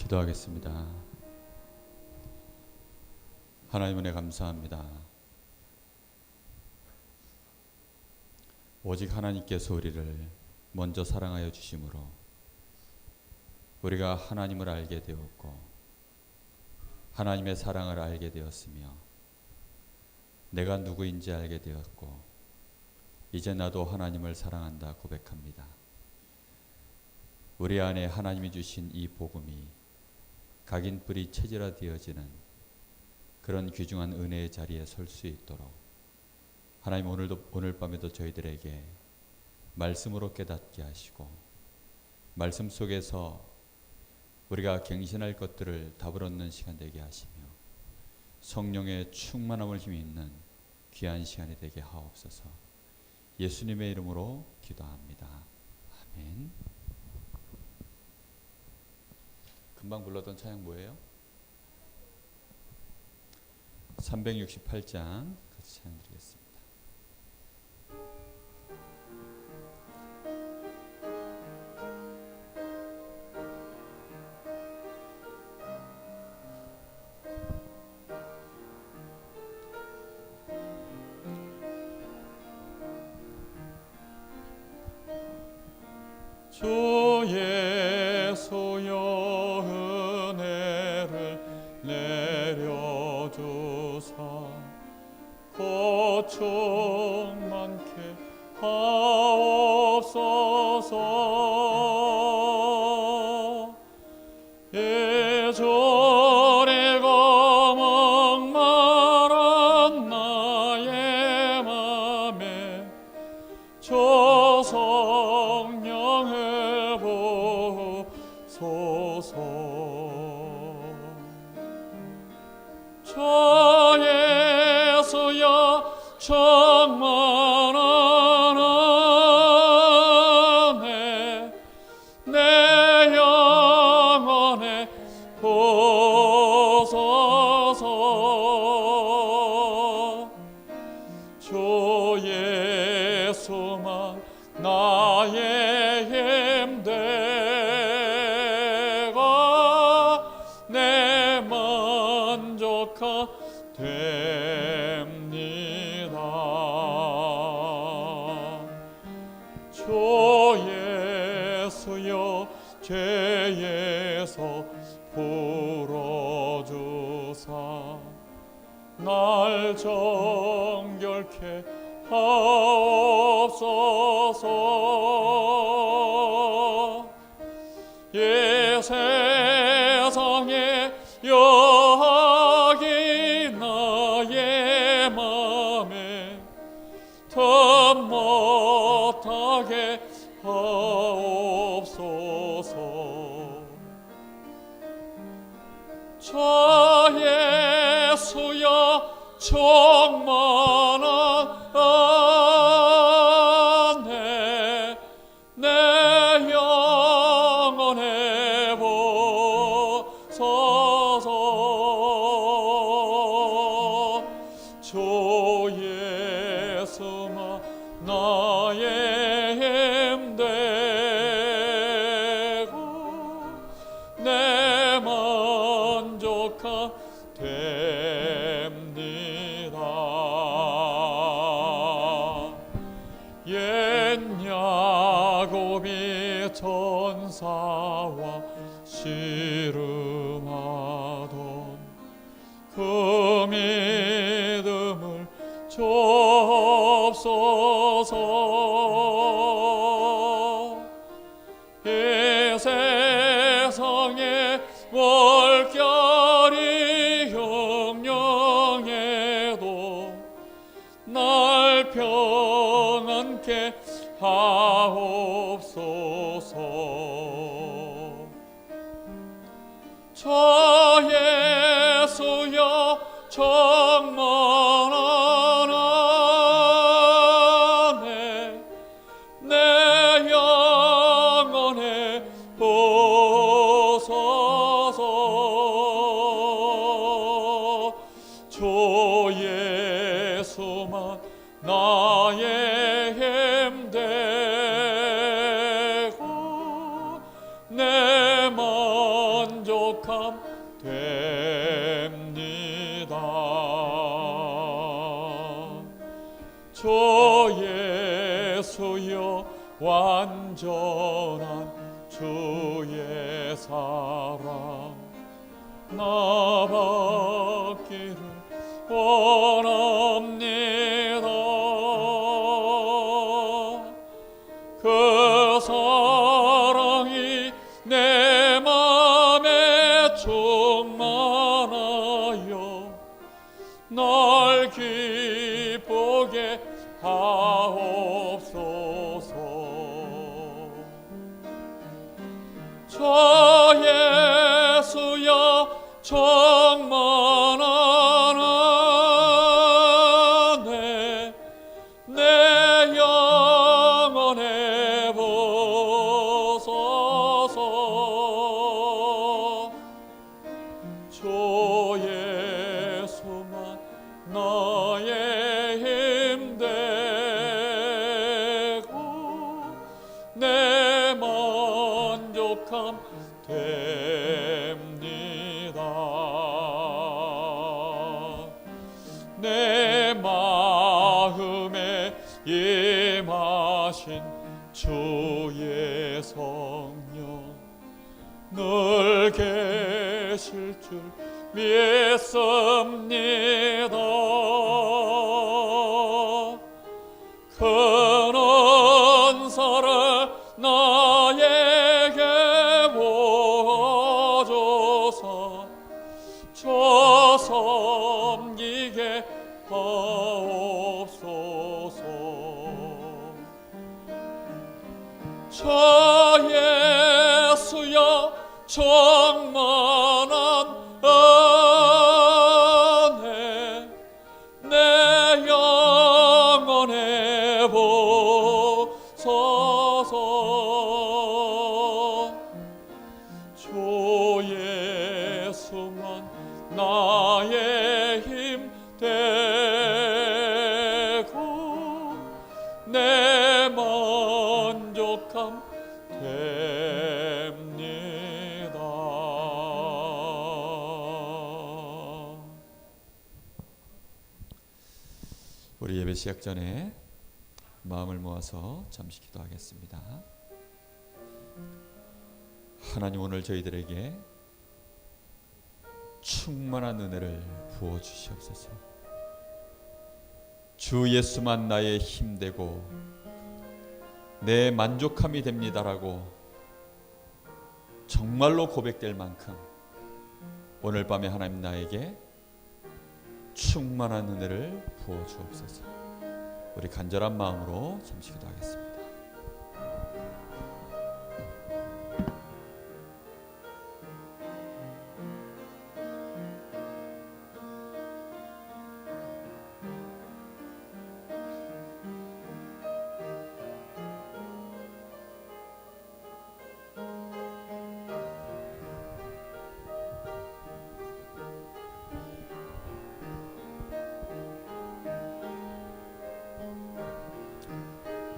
기도하겠습니다. 하나님 은혜 감사합니다. 오직 하나님께서 우리를 먼저 사랑하여 주심으로 우리가 하나님을 알게 되었고 하나님의 사랑을 알게 되었으며 내가 누구인지 알게 되었고 이제 나도 하나님을 사랑한다 고백합니다. 우리 안에 하나님이 주신 이 복음이 각인 뿌리 체질화되어지는 그런 귀중한 은혜의 자리에 설 수 있도록 하나님 오늘 밤에도 저희들에게 말씀으로 깨닫게 하시고 말씀 속에서 우리가 갱신할 것들을 답을 얻는 시간 되게 하시며 성령의 충만함을 힘입는 귀한 시간이 되게 하옵소서. 예수님의 이름으로 기도합니다. 아멘. 금방 불렀던 찬양 뭐예요? 368장 같이 찬양 드리겠습니다. 주의 소여 은혜를 내려주사 고충 많게 하옵소서. 예전에 거목말한 나의 맘에 저 성령을 보소서. 저 예수여 충만한 은혜 내 영혼에 부소서. 주 예수만 나의 힘되고 내 만족하 됩니다. 주 예수여 죄에서 풀어주사 날 정결케 하옵소서. 예 세상에 여기 나의 맘에 더 못하게 하옵소서. 저 예수여 충만한 은혜 내 영혼에 부소서. 주 예수만 나의 힘되고 내 만족하 됩니다. 옛 야곱이 천사와 씨름하던 그 믿음을 주옵소서. 이 세상에 월결이 영영해도 날 평안케 하옵소서. 저 예수여 충만한 은혜 내 영혼에 부소서. 주 예수만 나의 힘되고 내 만족 주 예수여 완전한 주의 사랑 나 받기를 원합니다. 그 사랑이 내 맘에 충만하여 날 기쁘게 하옵소서. 주 예수여 충만한 은혜 내 영혼에 부소서. 주 예수만 나의 힘 되고 내 만족함 됩니다. 내 마음에 임하신 주의 성령 늘 계실 줄 믿습니다. 큰 은사를 나에게 부어줘서 주 섬기게 하옵소서. 주 예수여 충만한 은혜 내 영혼에 부소서. 주 예수만 나의 힘 되고 내 만족함 됩니다. 우리 예배 시작 전에 마음을 모아서 잠시 기도하겠습니다. 하나님, 오늘 저희들에게 충만한 은혜를 부어 주시옵소서. 주 예수만 나의 힘되고 내 만족함이 됩니다라고 정말로 고백될 만큼 오늘 밤에 하나님 나에게 충만한 은혜를 부어 주옵소서. 우리 간절한 마음으로 잠시 기도하겠습니다.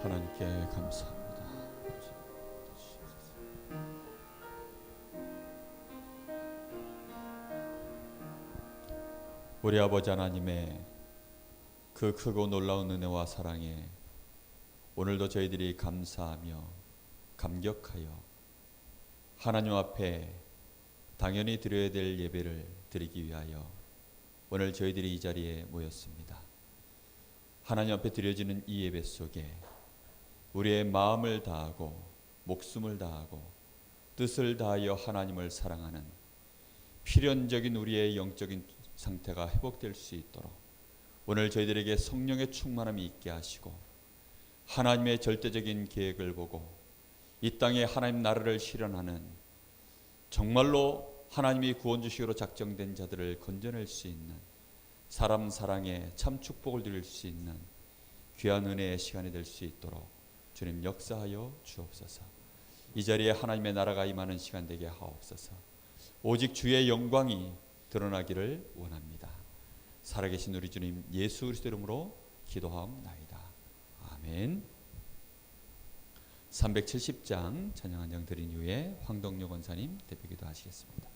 하나님께 감사합니다. 우리 아버지 하나님의 그 크고 놀라운 은혜와 사랑에 오늘도 저희들이 감사하며 감격하여 하나님 앞에 당연히 드려야 될 예배를 드리기 위하여 오늘 저희들이 이 자리에 모였습니다. 하나님 앞에 드려지는 이 예배 속에 우리의 마음을 다하고 목숨을 다하고 뜻을 다하여 하나님을 사랑하는 필연적인 우리의 영적인 상태가 회복될 수 있도록 오늘 저희들에게 성령의 충만함이 있게 하시고 하나님의 절대적인 계획을 보고 이 땅에 하나님 나라를 실현하는 정말로 하나님이 구원주시기로 작정된 자들을 건져낼 수 있는 사람 사랑에 참 축복을 드릴 수 있는 귀한 은혜의 시간이 될 수 있도록 주님 역사하여 주옵소서. 이 자리에 하나님의 나라가 임하는 시간 되게 하옵소서. 오직 주의 영광이 드러나기를 원합니다. 살아계신 우리 주님 예수 그리스도 이름으로 기도하옵나이다. 아멘. 370장 찬양 한 장 드린 이후에 황동료 권사님 대표 기도하시겠습니다.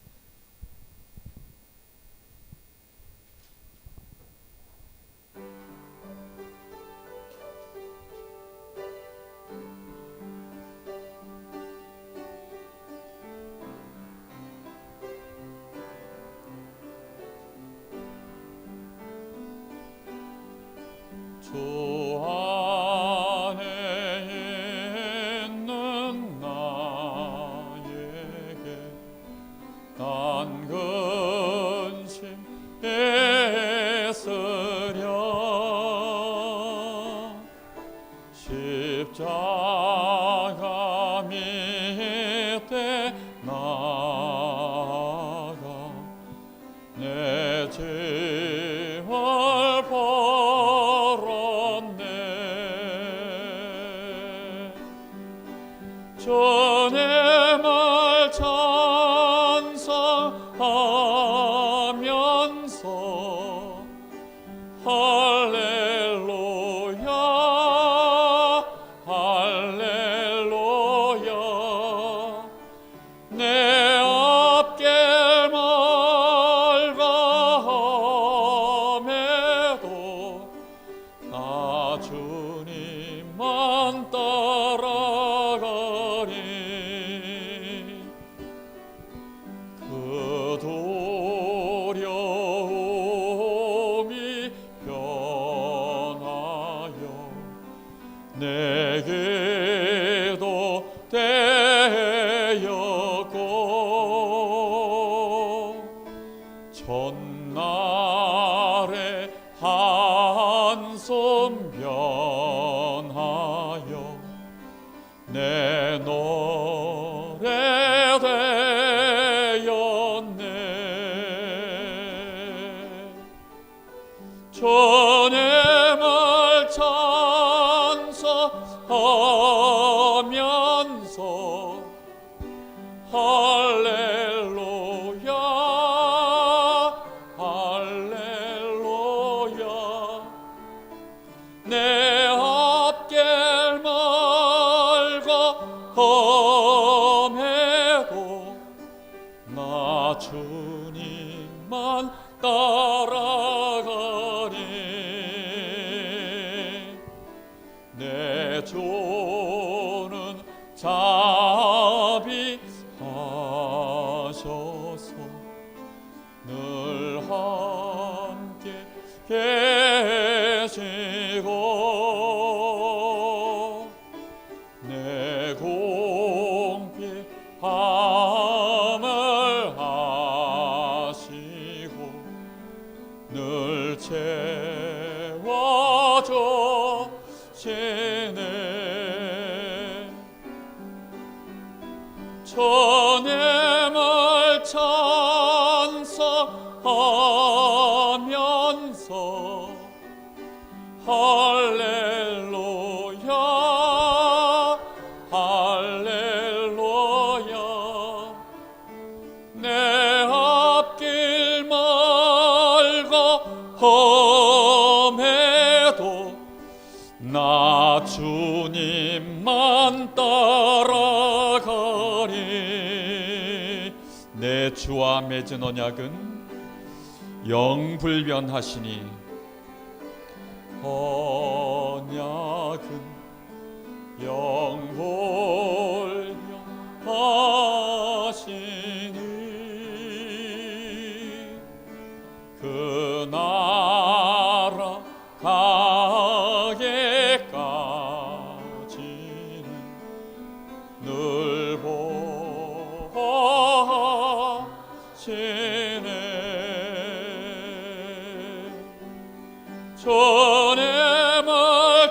주 안에 있는 나에게 난 근심 있으랴. 십자가 밑에 나가 내 죄를 벌었네. 주님을 찬송하면서 할렐루야 할렐루야. 내 앞길 멀거함에도 나 주님만 따라가리. 그 두려움이 변하여 내게도 되었고 전날에 한숨 변하여 내 노래 되었네. 주님을 찬송하면서 할렐루야 할렐루야. 내 앞길 멀거함에도 나 주님만 따라가리. 내 주는 자비하셔서 늘 함께 계시고 내 공피함을 하시고 늘 채워주시네. 주님을 찬송하면서 할렐루야 할렐루야. 내 앞길 멀거함에도 나 주님만 따라가리. 내 주와 맺은 언약은 영불변하시니 언약은 영불변하시니 그 나라 가기까지는 늘 보시네. 주님을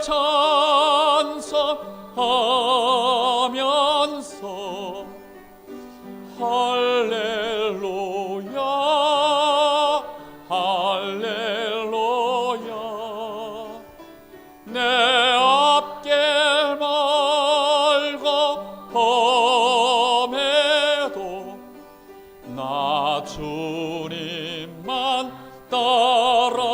찬송하면서 할렐루야 할렐루야. 내 앞길 멀거함에도 나 주님만 따라가니.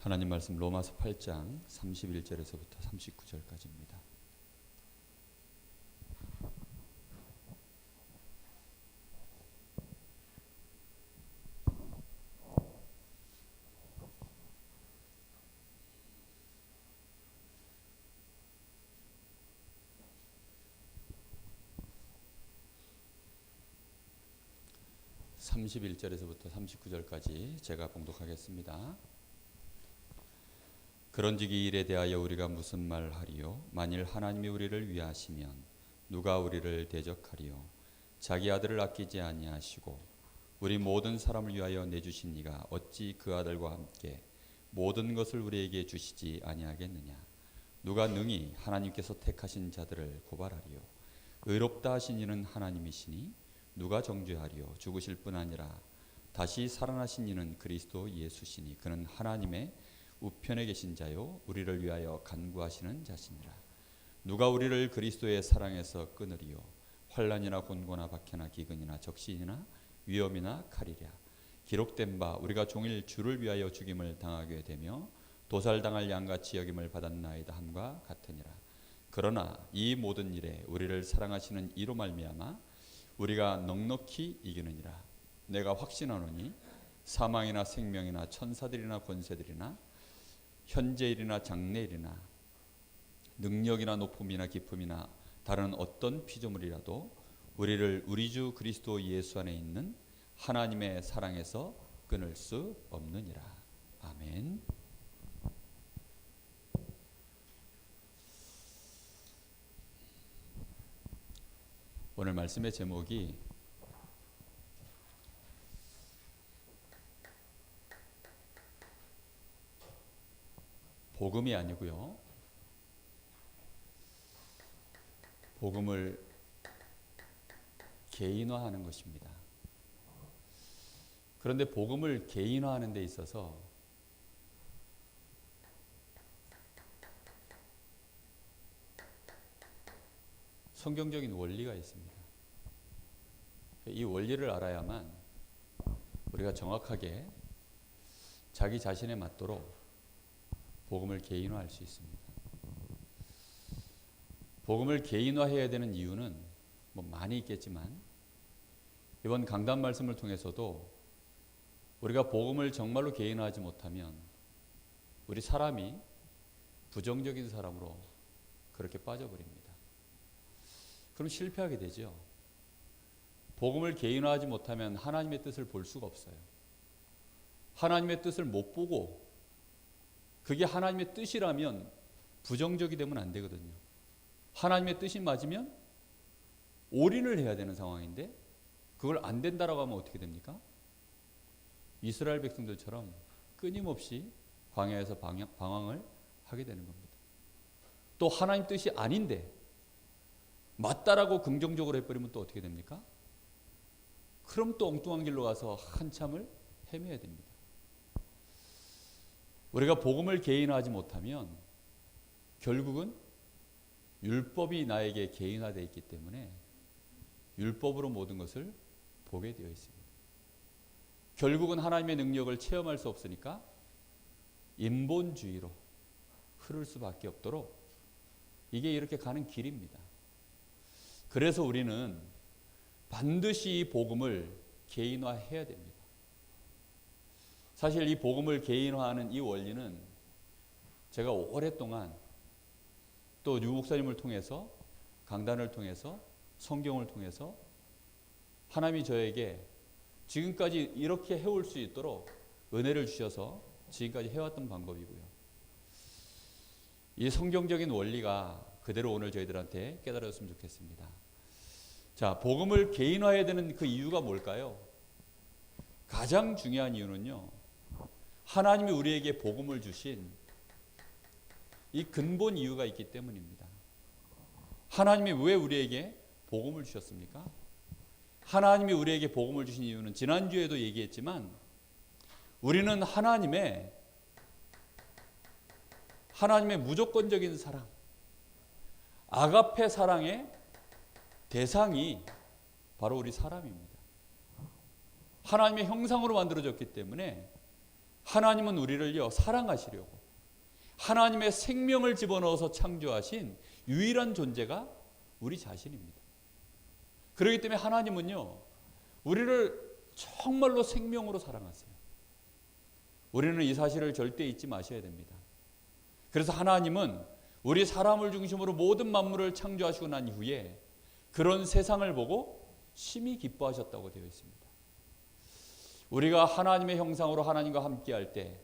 하나님 말씀 로마서 8장 31절에서부터 39절까지입니다. (31절에서부터) (39절까지) 제가 봉독하겠습니다. 그런즉 이 일에 대하여 우리가 무슨 말하리요? 만일 하나님이 우리를 위하시면 누가 우리를 대적하리요? 자기 아들을 아끼지 아니하시고 우리 모든 사람을 위하여 내주신 이가 어찌 그 아들과 함께 모든 것을 우리에게 주시지 아니하겠느냐? 누가 능히 하나님께서 택하신 자들을 고발하리요? 의롭다 하신 이는 하나님이시니 누가 정죄하리요? 죽으실 뿐 아니라 다시 살아나신 이는 그리스도 예수시니 그는 하나님의 우편에 계신 자요 우리를 위하여 간구하시는 자시니라. 누가 우리를 그리스도의 사랑에서 끊으리요? 환난이나 곤고나 박해나 기근이나 적신이나 위험이나 칼이랴. 기록된 바 우리가 종일 주를 위하여 죽임을 당하게 되며 도살당할 양같이 여김을 받았나이다 함과 같으니라. 그러나 이 모든 일에 우리를 사랑하시는 이로 말미암아 우리가 넉넉히 이기느니라. 내가 확신하노니 사망이나 생명이나 천사들이나 권세들이나 현재일이나 장래일이나 능력이나 높음이나 깊음이나 다른 어떤 피조물이라도 우리를 우리 주 그리스도 예수 안에 있는 하나님의 사랑에서 끊을 수 없느니라. 아멘. 오늘 말씀의 제목이 복음이 아니고요. 복음을 개인화하는 것입니다. 그런데 복음을 개인화하는 데 있어서 성경적인 원리가 있습니다. 이 원리를 알아야만 우리가 정확하게 자기 자신에 맞도록 복음을 개인화할 수 있습니다. 복음을 개인화해야 되는 이유는 많이 있겠지만 이번 강단 말씀을 통해서도 우리가 복음을 정말로 개인화하지 못하면 우리 사람이 부정적인 사람으로 그렇게 빠져버립니다. 그럼 실패하게 되죠. 복음을 개인화하지 못하면 하나님의 뜻을 볼 수가 없어요. 하나님의 뜻을 못 보고 그게 하나님의 뜻이라면 부정적이 되면 안 되거든요. 하나님의 뜻이 맞으면 올인을 해야 되는 상황인데 그걸 안 된다라고 하면 어떻게 됩니까? 이스라엘 백성들처럼 끊임없이 광야에서 방황을 하게 되는 겁니다. 또 하나님 뜻이 아닌데 맞다라고 긍정적으로 해버리면 또 어떻게 됩니까? 그럼 또 엉뚱한 길로 가서 한참을 헤매야 됩니다. 우리가 복음을 개인화하지 못하면 결국은 율법이 나에게 개인화되어 있기 때문에 율법으로 모든 것을 보게 되어 있습니다. 결국은 하나님의 능력을 체험할 수 없으니까 인본주의로 흐를 수밖에 없도록 이게 이렇게 가는 길입니다. 그래서 우리는 반드시 이 복음을 개인화해야 됩니다. 사실 이 복음을 개인화하는 이 원리는 제가 오랫동안 또 유 목사님을 통해서 강단을 통해서 성경을 통해서 하나님이 저에게 지금까지 이렇게 해올 수 있도록 은혜를 주셔서 지금까지 해왔던 방법이고요. 이 성경적인 원리가 그대로 오늘 저희들한테 깨달았으면 좋겠습니다. 자, 복음을 개인화해야 되는 그 이유가 뭘까요? 가장 중요한 이유는요, 하나님이 우리에게 복음을 주신 이 근본 이유가 있기 때문입니다. 하나님이 왜 우리에게 복음을 주셨습니까? 하나님이 우리에게 복음을 주신 이유는 지난주에도 얘기했지만 우리는 하나님의 무조건적인 사랑, 아가페 사랑의 대상이 바로 우리 사람입니다. 하나님의 형상으로 만들어졌기 때문에 하나님은 우리를요 사랑하시려고 하나님의 생명을 집어넣어서 창조하신 유일한 존재가 우리 자신입니다. 그렇기 때문에 하나님은요 우리를 정말로 생명으로 사랑하세요. 우리는 이 사실을 절대 잊지 마셔야 됩니다. 그래서 하나님은 우리 사람을 중심으로 모든 만물을 창조하시고 난 이후에 그런 세상을 보고 심히 기뻐하셨다고 되어 있습니다. 우리가 하나님의 형상으로 하나님과 함께할 때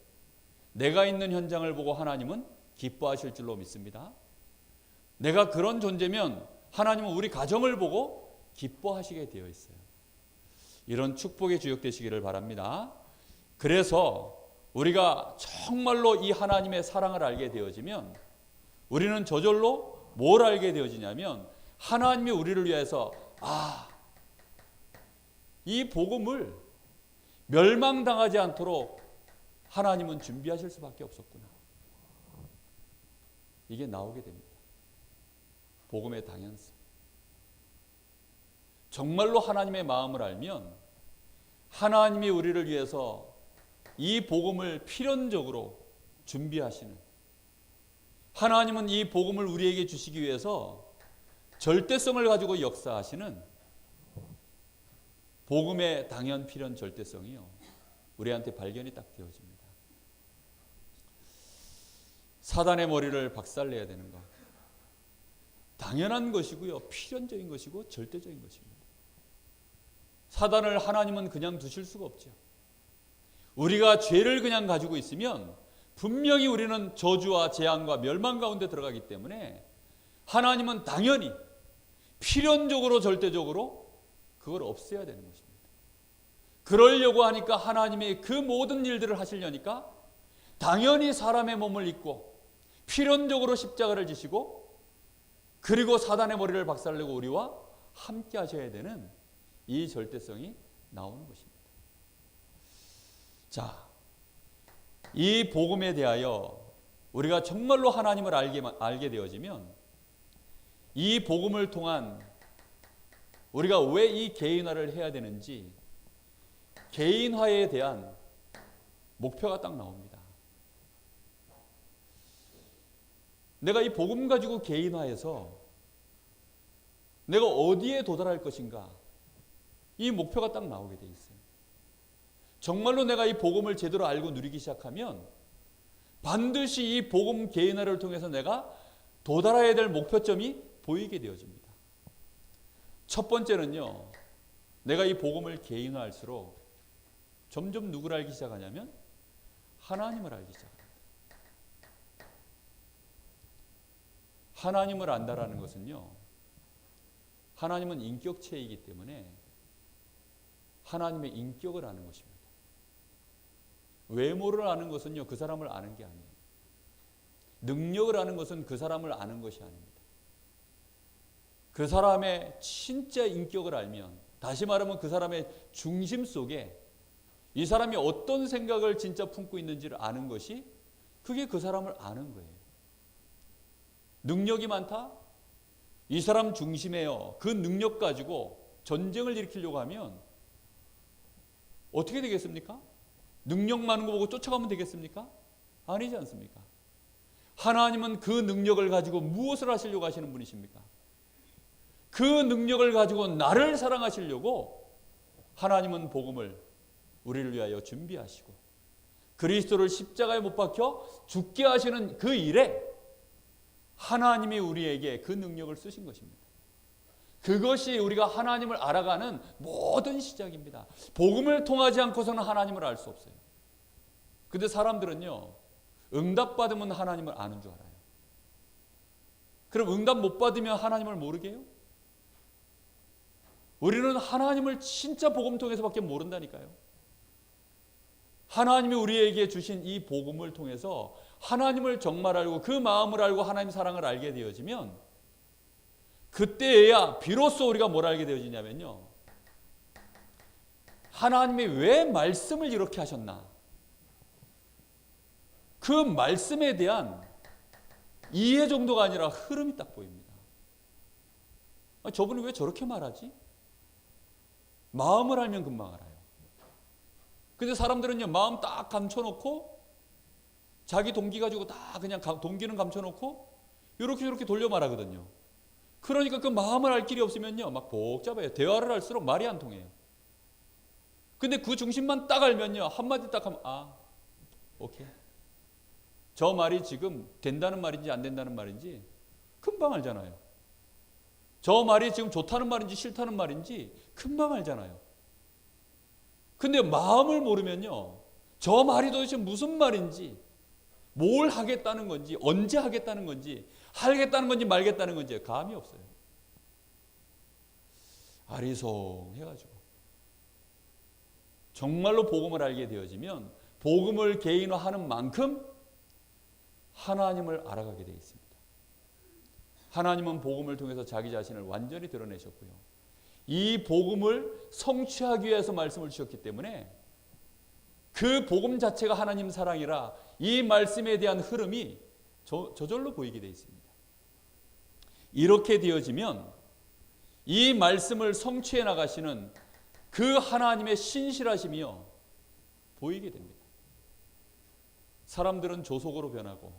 내가 있는 현장을 보고 하나님은 기뻐하실 줄로 믿습니다. 내가 그런 존재면 하나님은 우리 가정을 보고 기뻐하시게 되어 있어요. 이런 축복의 주역 되시기를 바랍니다. 그래서 우리가 정말로 이 하나님의 사랑을 알게 되어지면 우리는 저절로 뭘 알게 되어지냐면 하나님이 우리를 위해서 이 복음을 멸망당하지 않도록 하나님은 준비하실 수밖에 없었구나. 이게 나오게 됩니다. 복음의 당연성. 정말로 하나님의 마음을 알면 하나님이 우리를 위해서 이 복음을 필연적으로 준비하시는, 하나님은 이 복음을 우리에게 주시기 위해서 절대성을 가지고 역사하시는 복음의 당연 필연 절대성이요 우리한테 발견이 딱 되어집니다. 사단의 머리를 박살내야 되는 것 당연한 것이고요 필연적인 것이고 절대적인 것입니다. 사단을 하나님은 그냥 두실 수가 없죠. 우리가 죄를 그냥 가지고 있으면 분명히 우리는 저주와 재앙과 멸망 가운데 들어가기 때문에 하나님은 당연히 필연적으로 절대적으로 그걸 없애야 되는 것입니다. 그러려고 하니까 하나님이 그 모든 일들을 하시려니까 당연히 사람의 몸을 입고 필연적으로 십자가를 지시고 그리고 사단의 머리를 박살내고 우리와 함께 하셔야 되는 이 절대성이 나오는 것입니다. 자, 이 복음에 대하여 우리가 정말로 하나님을 알게 되어지면 이 복음을 통한 우리가 왜 이 개인화를 해야 되는지 개인화에 대한 목표가 딱 나옵니다. 내가 이 복음 가지고 개인화해서 내가 어디에 도달할 것인가 이 목표가 딱 나오게 돼 있어요. 정말로 내가 이 복음을 제대로 알고 누리기 시작하면 반드시 이 복음 개인화를 통해서 내가 도달해야 될 목표점이 보이게 되어집니다. 첫 번째는요, 내가 이 복음을 개인화할수록 점점 누구를 알기 시작하냐면 하나님을 알기 시작합니다. 하나님을 안다라는 것은요, 하나님은 인격체이기 때문에 하나님의 인격을 아는 것입니다. 외모를 아는 것은요, 그 사람을 아는 게 아니에요. 능력을 아는 것은 그 사람을 아는 것이 아닙니다. 그 사람의 진짜 인격을 알면, 다시 말하면 그 사람의 중심 속에 이 사람이 어떤 생각을 진짜 품고 있는지를 아는 것이 그게 그 사람을 아는 거예요. 능력이 많다? 이 사람 중심에요. 그 능력 가지고 전쟁을 일으키려고 하면 어떻게 되겠습니까? 능력 많은 거 보고 쫓아가면 되겠습니까? 아니지 않습니까? 하나님은 그 능력을 가지고 무엇을 하시려고 하시는 분이십니까? 그 능력을 가지고 나를 사랑하시려고 하나님은 복음을 우리를 위하여 준비하시고 그리스도를 십자가에 못 박혀 죽게 하시는 그 일에 하나님이 우리에게 그 능력을 쓰신 것입니다. 그것이 우리가 하나님을 알아가는 모든 시작입니다. 복음을 통하지 않고서는 하나님을 알 수 없어요. 근데 사람들은요, 응답받으면 하나님을 아는 줄 알아요. 그럼 응답 못 받으면 하나님을 모르게 해요? 우리는 하나님을 진짜 복음 통해서밖에 모른다니까요. 하나님이 우리에게 주신 이 복음을 통해서 하나님을 정말 알고 그 마음을 알고 하나님 사랑을 알게 되어지면 그때야 비로소 우리가 뭘 알게 되어지냐면요, 하나님이 왜 말씀을 이렇게 하셨나, 그 말씀에 대한 이해 정도가 아니라 흐름이 딱 보입니다. 저분이 왜 저렇게 말하지? 마음을 알면 금방 알아요. 근데 사람들은요, 마음 딱 감춰놓고 자기 동기 가지고 다 그냥 동기는 감춰놓고 이렇게 돌려 말하거든요. 그러니까 그 마음을 알 길이 없으면요, 막 복잡해요. 대화를 할수록 말이 안 통해요. 근데 그 중심만 딱 알면요, 한마디 딱 하면 오케이. 저 말이 지금 된다는 말인지 안 된다는 말인지 금방 알잖아요. 저 말이 지금 좋다는 말인지 싫다는 말인지 금방 알잖아요. 근데 마음을 모르면요, 저 말이 도대체 무슨 말인지, 뭘 하겠다는 건지, 언제 하겠다는 건지, 하겠다는 건지 말겠다는 건지 감이 없어요. 아리송해가지고 정말로 복음을 알게 되어지면 복음을 개인화하는 만큼 하나님을 알아가게 되어 있습니다. 하나님은 복음을 통해서 자기 자신을 완전히 드러내셨고요. 이 복음을 성취하기 위해서 말씀을 주셨기 때문에 그 복음 자체가 하나님 사랑이라 이 말씀에 대한 흐름이 저절로 보이게 되어 있습니다. 이렇게 되어지면 이 말씀을 성취해 나가시는 그 하나님의 신실하심이요, 보이게 됩니다. 사람들은 조속으로 변하고,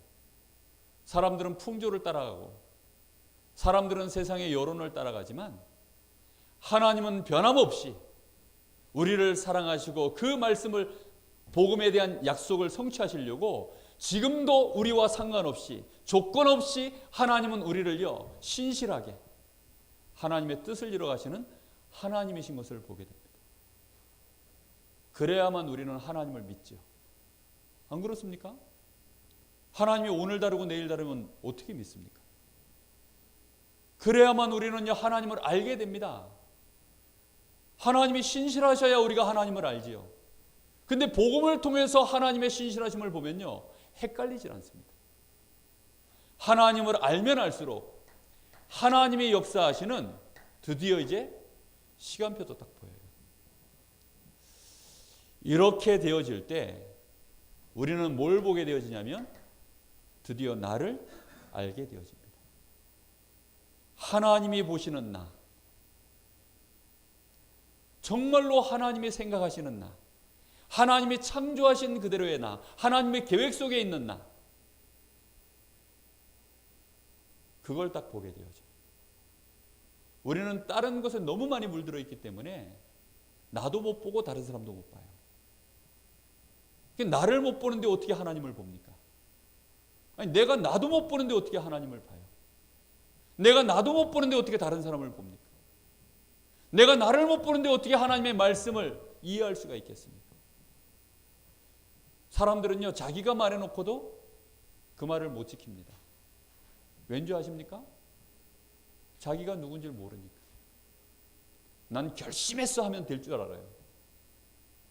사람들은 풍조를 따라가고, 사람들은 세상의 여론을 따라가지만 하나님은 변함없이 우리를 사랑하시고 그 말씀을, 복음에 대한 약속을 성취하시려고 지금도 우리와 상관없이, 조건 없이 하나님은 우리를요, 신실하게 하나님의 뜻을 이뤄가시는 하나님이신 것을 보게 됩니다. 그래야만 우리는 하나님을 믿죠. 안 그렇습니까? 하나님이 오늘 다르고 내일 다르면 어떻게 믿습니까? 그래야만 우리는요, 하나님을 알게 됩니다. 하나님이 신실하셔야 우리가 하나님을 알지요. 근데 복음을 통해서 하나님의 신실하심을 보면요, 헷갈리질 않습니다. 하나님을 알면 알수록 하나님의 역사하시는 드디어 이제 시간표도 딱 보여요. 이렇게 되어질 때 우리는 뭘 보게 되어지냐면 드디어 나를 알게 되어집니다. 하나님이 보시는 나, 정말로 하나님이 생각하시는 나, 하나님이 창조하신 그대로의 나, 하나님의 계획 속에 있는 나, 그걸 딱 보게 되어져요. 우리는 다른 것에 너무 많이 물들어 있기 때문에 나도 못 보고 다른 사람도 못 봐요. 나를 못 보는데 어떻게 하나님을 봅니까? 아니, 내가 나도 못 보는데 어떻게 하나님을 봐요? 내가 나도 못 보는데 어떻게 다른 사람을 봅니까? 내가 나를 못 보는데 어떻게 하나님의 말씀을 이해할 수가 있겠습니까? 사람들은요, 자기가 말해놓고도 그 말을 못 지킵니다. 왠지 아십니까? 자기가 누군지 모르니까. 난 결심했어 하면 될 줄 알아요.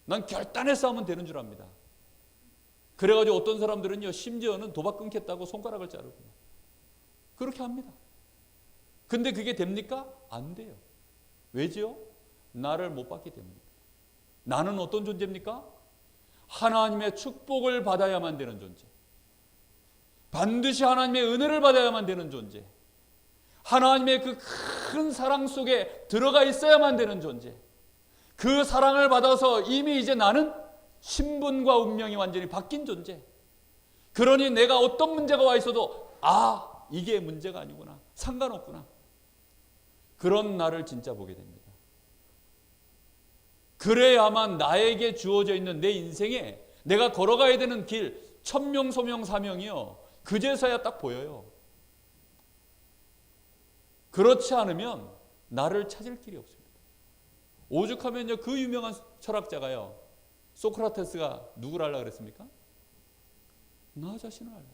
난 결단했어 하면 되는 줄 압니다. 그래가지고 어떤 사람들은요, 심지어는 도박 끊겠다고 손가락을 자르고 그렇게 합니다. 근데 그게 됩니까? 안 돼요. 왜지요? 나를 못 받기 때문입니다. 나는 어떤 존재입니까? 하나님의 축복을 받아야만 되는 존재. 반드시 하나님의 은혜를 받아야만 되는 존재. 하나님의 그 큰 사랑 속에 들어가 있어야만 되는 존재. 그 사랑을 받아서 이미 이제 나는 신분과 운명이 완전히 바뀐 존재. 그러니 내가 어떤 문제가 와 있어도 이게 문제가 아니구나, 상관없구나, 그런 나를 진짜 보게 됩니다. 그래야만 나에게 주어져 있는 내 인생에 내가 걸어가야 되는 길, 천명, 소명, 사명이요, 그제서야 딱 보여요. 그렇지 않으면 나를 찾을 길이 없습니다. 오죽하면요, 그 유명한 철학자가요, 소크라테스가 누구를 하려고 그랬습니까? 나 자신을 알라.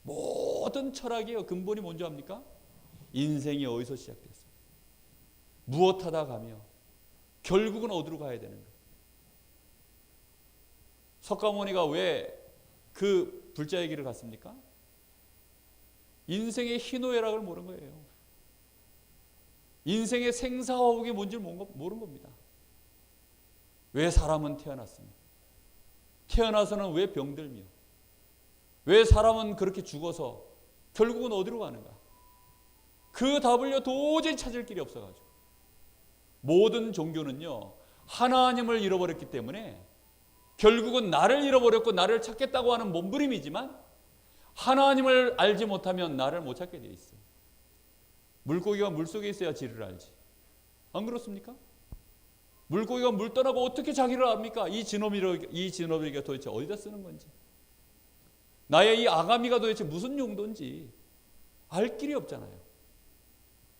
모든 철학의 근본이 뭔지 압니까? 인생이 어디서 시작됐어? 무엇하다 가며 결국은 어디로 가야 되는가? 석가모니가 왜 그 불자의 길을 갔습니까? 인생의 희노애락을 모른 거예요. 인생의 생사화복이 뭔지 모른 겁니다. 왜 사람은 태어났으며, 태어나서는 왜 병들며, 왜 사람은 그렇게 죽어서 결국은 어디로 가는가? 그 답을요, 도저히 찾을 길이 없어가지고 모든 종교는요, 하나님을 잃어버렸기 때문에 결국은 나를 잃어버렸고 나를 찾겠다고 하는 몸부림이지만 하나님을 알지 못하면 나를 못 찾게 되어 있어요. 물고기가 물속에 있어야 지를 알지. 안 그렇습니까? 물고기가 물 떠나고 어떻게 자기를 압니까? 이 진어비가 도대체 어디다 쓰는 건지, 나의 이 아가미가 도대체 무슨 용도인지 알 길이 없잖아요.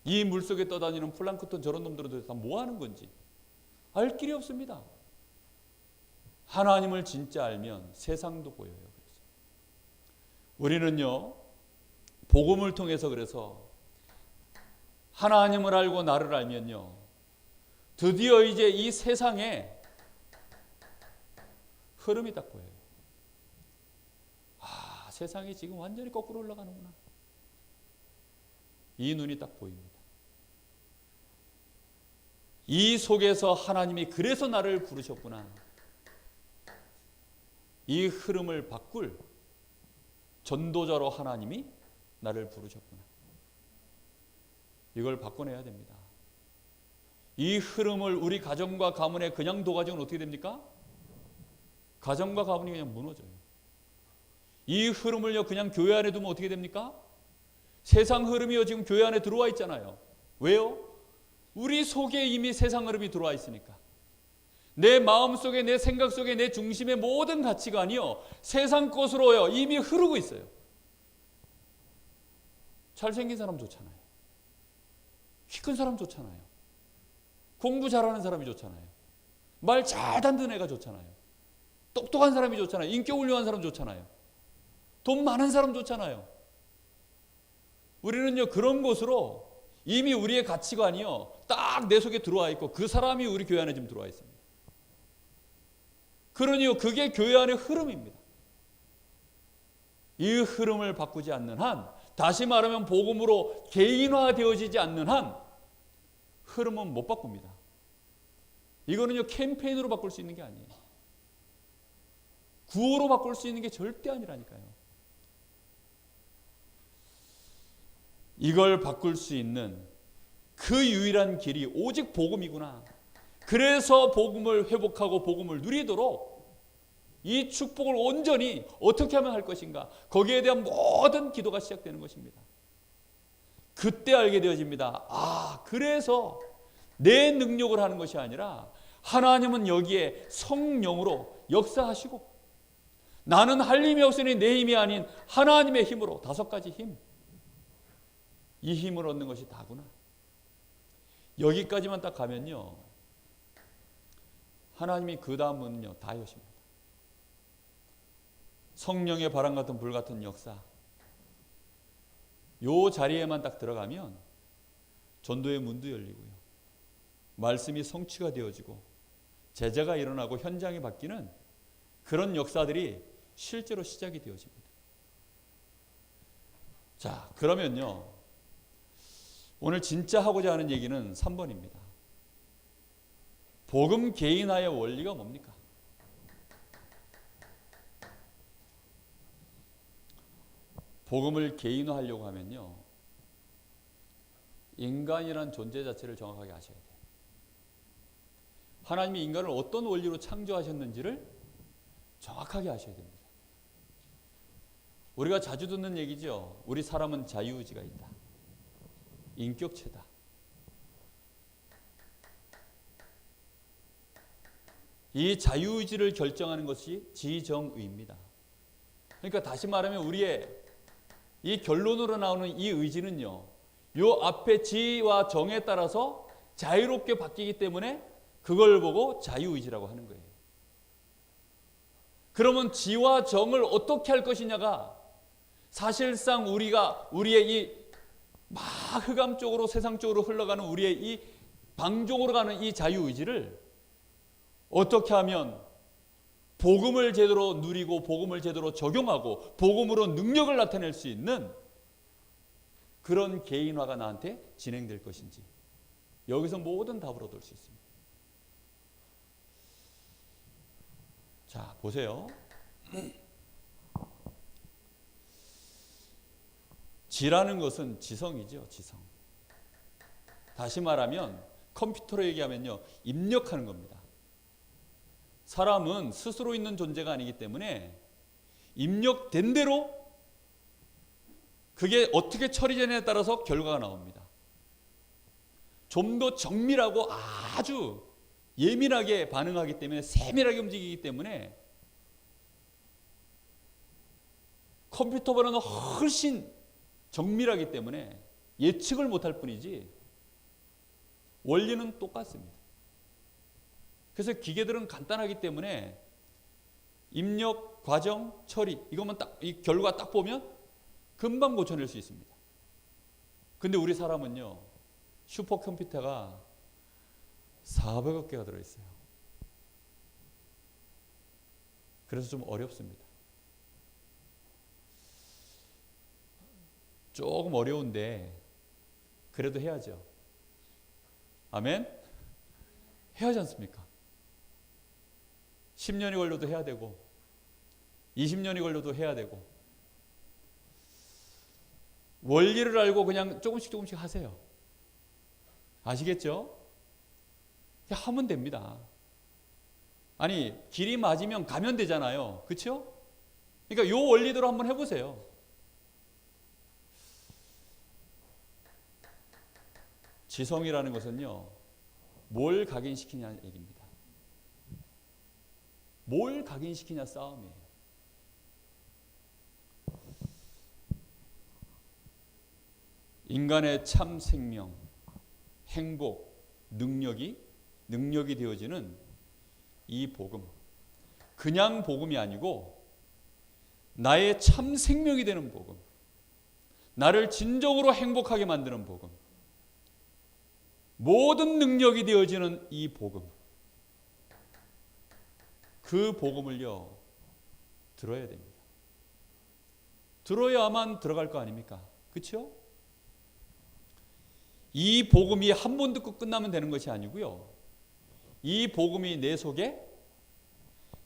이 물속에 떠다니는 플랑크톤 저런 놈들은 도대체 다 뭐 하는 건지 알 길이 없습니다. 하나님을 진짜 알면 세상도 보여요. 그래서 우리는요, 복음을 통해서 그래서 하나님을 알고 나를 알면요, 드디어 이제 이 세상에 흐름이 딱 보여요. 아, 세상이 지금 완전히 거꾸로 올라가는구나. 이 눈이 딱 보입니다. 이 속에서 하나님이 그래서 나를 부르셨구나. 이 흐름을 바꿀 전도자로 하나님이 나를 부르셨구나. 이걸 바꿔내야 됩니다. 이 흐름을 우리 가정과 가문에 그냥 둬가지고는 어떻게 됩니까? 가정과 가문이 그냥 무너져요. 이 흐름을요 그냥 교회 안에 두면 어떻게 됩니까? 세상 흐름이요 지금 교회 안에 들어와 있잖아요. 왜요? 우리 속에 이미 세상 흐름이 들어와 있으니까. 내 마음 속에, 내 생각 속에, 내 중심의 모든 가치관이요 세상 것으로요 이미 흐르고 있어요. 잘생긴 사람 좋잖아요. 키 큰 사람 좋잖아요. 공부 잘하는 사람이 좋잖아요. 말 잘 듣는 애가 좋잖아요. 똑똑한 사람이 좋잖아요. 인격 훌륭한 사람 좋잖아요. 돈 많은 사람 좋잖아요. 우리는요 그런 것으로 이미 우리의 가치관이요 딱 내 속에 들어와 있고 그 사람이 우리 교회 안에 지금 들어와 있습니다. 그러니요 그게 교회 안의 흐름입니다. 이 흐름을 바꾸지 않는 한, 다시 말하면 복음으로 개인화되어지지 않는 한 흐름은 못 바꿉니다. 이거는요 캠페인으로 바꿀 수 있는 게 아니에요. 구호로 바꿀 수 있는 게 절대 아니라니까요. 이걸 바꿀 수 있는 그 유일한 길이 오직 복음이구나. 그래서 복음을 회복하고 복음을 누리도록 이 축복을 온전히 어떻게 하면 할 것인가, 거기에 대한 모든 기도가 시작되는 것입니다. 그때 알게 되어집니다. 아, 그래서 내 능력을 하는 것이 아니라 하나님은 여기에 성령으로 역사하시고 나는 할 힘이 없으니 내 힘이 아닌 하나님의 힘으로, 5가지 힘, 이 힘을 얻는 것이 다구나. 여기까지만 딱 가면요 하나님이 그 다음은요 다 여십니다. 성령의 바람 같은 불 같은 역사, 요 자리에만 딱 들어가면 전도의 문도 열리고요, 말씀이 성취가 되어지고 제자가 일어나고 현장이 바뀌는 그런 역사들이 실제로 시작이 되어집니다. 자, 그러면요 오늘 진짜 하고자 하는 얘기는 3번입니다. 복음 개인화의 원리가 뭡니까? 복음을 개인화하려고 하면요 인간이란 존재 자체를 정확하게 아셔야 돼요. 하나님이 인간을 어떤 원리로 창조하셨는지를 정확하게 아셔야 됩니다. 우리가 자주 듣는 얘기죠. 우리 사람은 자유의지가 있다. 인격체다. 이 자유의지를 결정하는 것이 지정의입니다. 그러니까 다시 말하면 우리의 이 결론으로 나오는 이 의지는요 요 앞에 지와 정에 따라서 자유롭게 바뀌기 때문에 그걸 보고 자유의지라고 하는 거예요. 그러면 지와 정을 어떻게 할 것이냐가 사실상 우리의 이 막 흑암적으로 세상적으로 흘러가는 우리의 이 방종으로 가는 이 자유의지를 어떻게 하면 복음을 제대로 누리고 복음을 제대로 적용하고 복음으로 능력을 나타낼 수 있는 그런 개인화가 나한테 진행될 것인지, 여기서 모든 답을 얻을 수 있습니다. 자, 보세요. 지라는 것은 지성이죠. 지성. 다시 말하면 컴퓨터로 얘기하면요 입력하는 겁니다. 사람은 스스로 있는 존재가 아니기 때문에 입력된 대로 그게 어떻게 처리되느냐에 따라서 결과가 나옵니다. 좀 더 정밀하고 아주 예민하게 반응하기 때문에, 세밀하게 움직이기 때문에 컴퓨터보다는 훨씬 정밀하기 때문에 예측을 못할 뿐이지 원리는 똑같습니다. 그래서 기계들은 간단하기 때문에 입력, 과정, 처리 이것만 딱, 이 결과 딱 보면 금방 고쳐낼 수 있습니다. 근데 우리 사람은요, 슈퍼컴퓨터가 400억 개가 들어있어요. 그래서 좀 어렵습니다. 조금 어려운데 그래도 해야죠. 아멘? 해야지 않습니까? 10년이 걸려도 해야 되고 20년이 걸려도 해야 되고, 원리를 알고 그냥 조금씩 하세요. 아시겠죠? 그냥 하면 됩니다. 아니, 길이 맞으면 가면 되잖아요. 그렇죠? 그러니까 요 원리대로 한번 해보세요. 지성이라는 것은요, 뭘 각인시키냐 얘기입니다. 뭘 각인시키냐 싸움이에요. 인간의 참 생명, 행복, 능력이 되어지는 이 복음, 그냥 복음이 아니고 나의 참 생명이 되는 복음, 나를 진정으로 행복하게 만드는 복음, 모든 능력이 되어지는 이 복음, 그 복음을요 들어야 됩니다. 들어야만 들어갈 거 아닙니까? 그렇죠? 이 복음이 한 번 듣고 끝나면 되는 것이 아니고요, 이 복음이 내 속에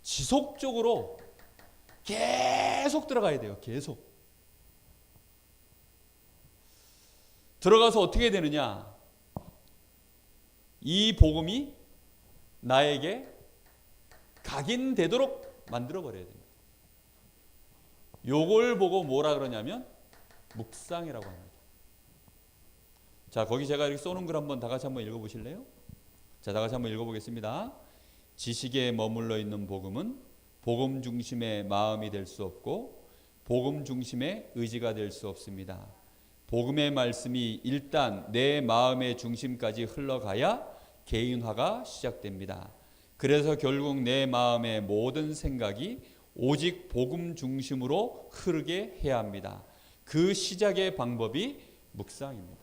지속적으로 계속 들어가야 돼요. 계속 들어가서 어떻게 되느냐, 이 복음이 나에게 각인되도록 만들어 버려야 됩니다. 요걸 보고 뭐라 그러냐면 묵상이라고 합니다. 자, 거기 제가 이렇게 써놓은 글 한번 다 같이 한번 읽어보실래요? 자, 다 같이 한번 읽어보겠습니다. 지식에 머물러 있는 복음은 복음 중심의 마음이 될 수 없고 복음 중심의 의지가 될 수 없습니다. 복음의 말씀이 일단 내 마음의 중심까지 흘러가야 개인화가 시작됩니다. 그래서 결국 내 마음의 모든 생각이 오직 복음 중심으로 흐르게 해야 합니다. 그 시작의 방법이 묵상입니다.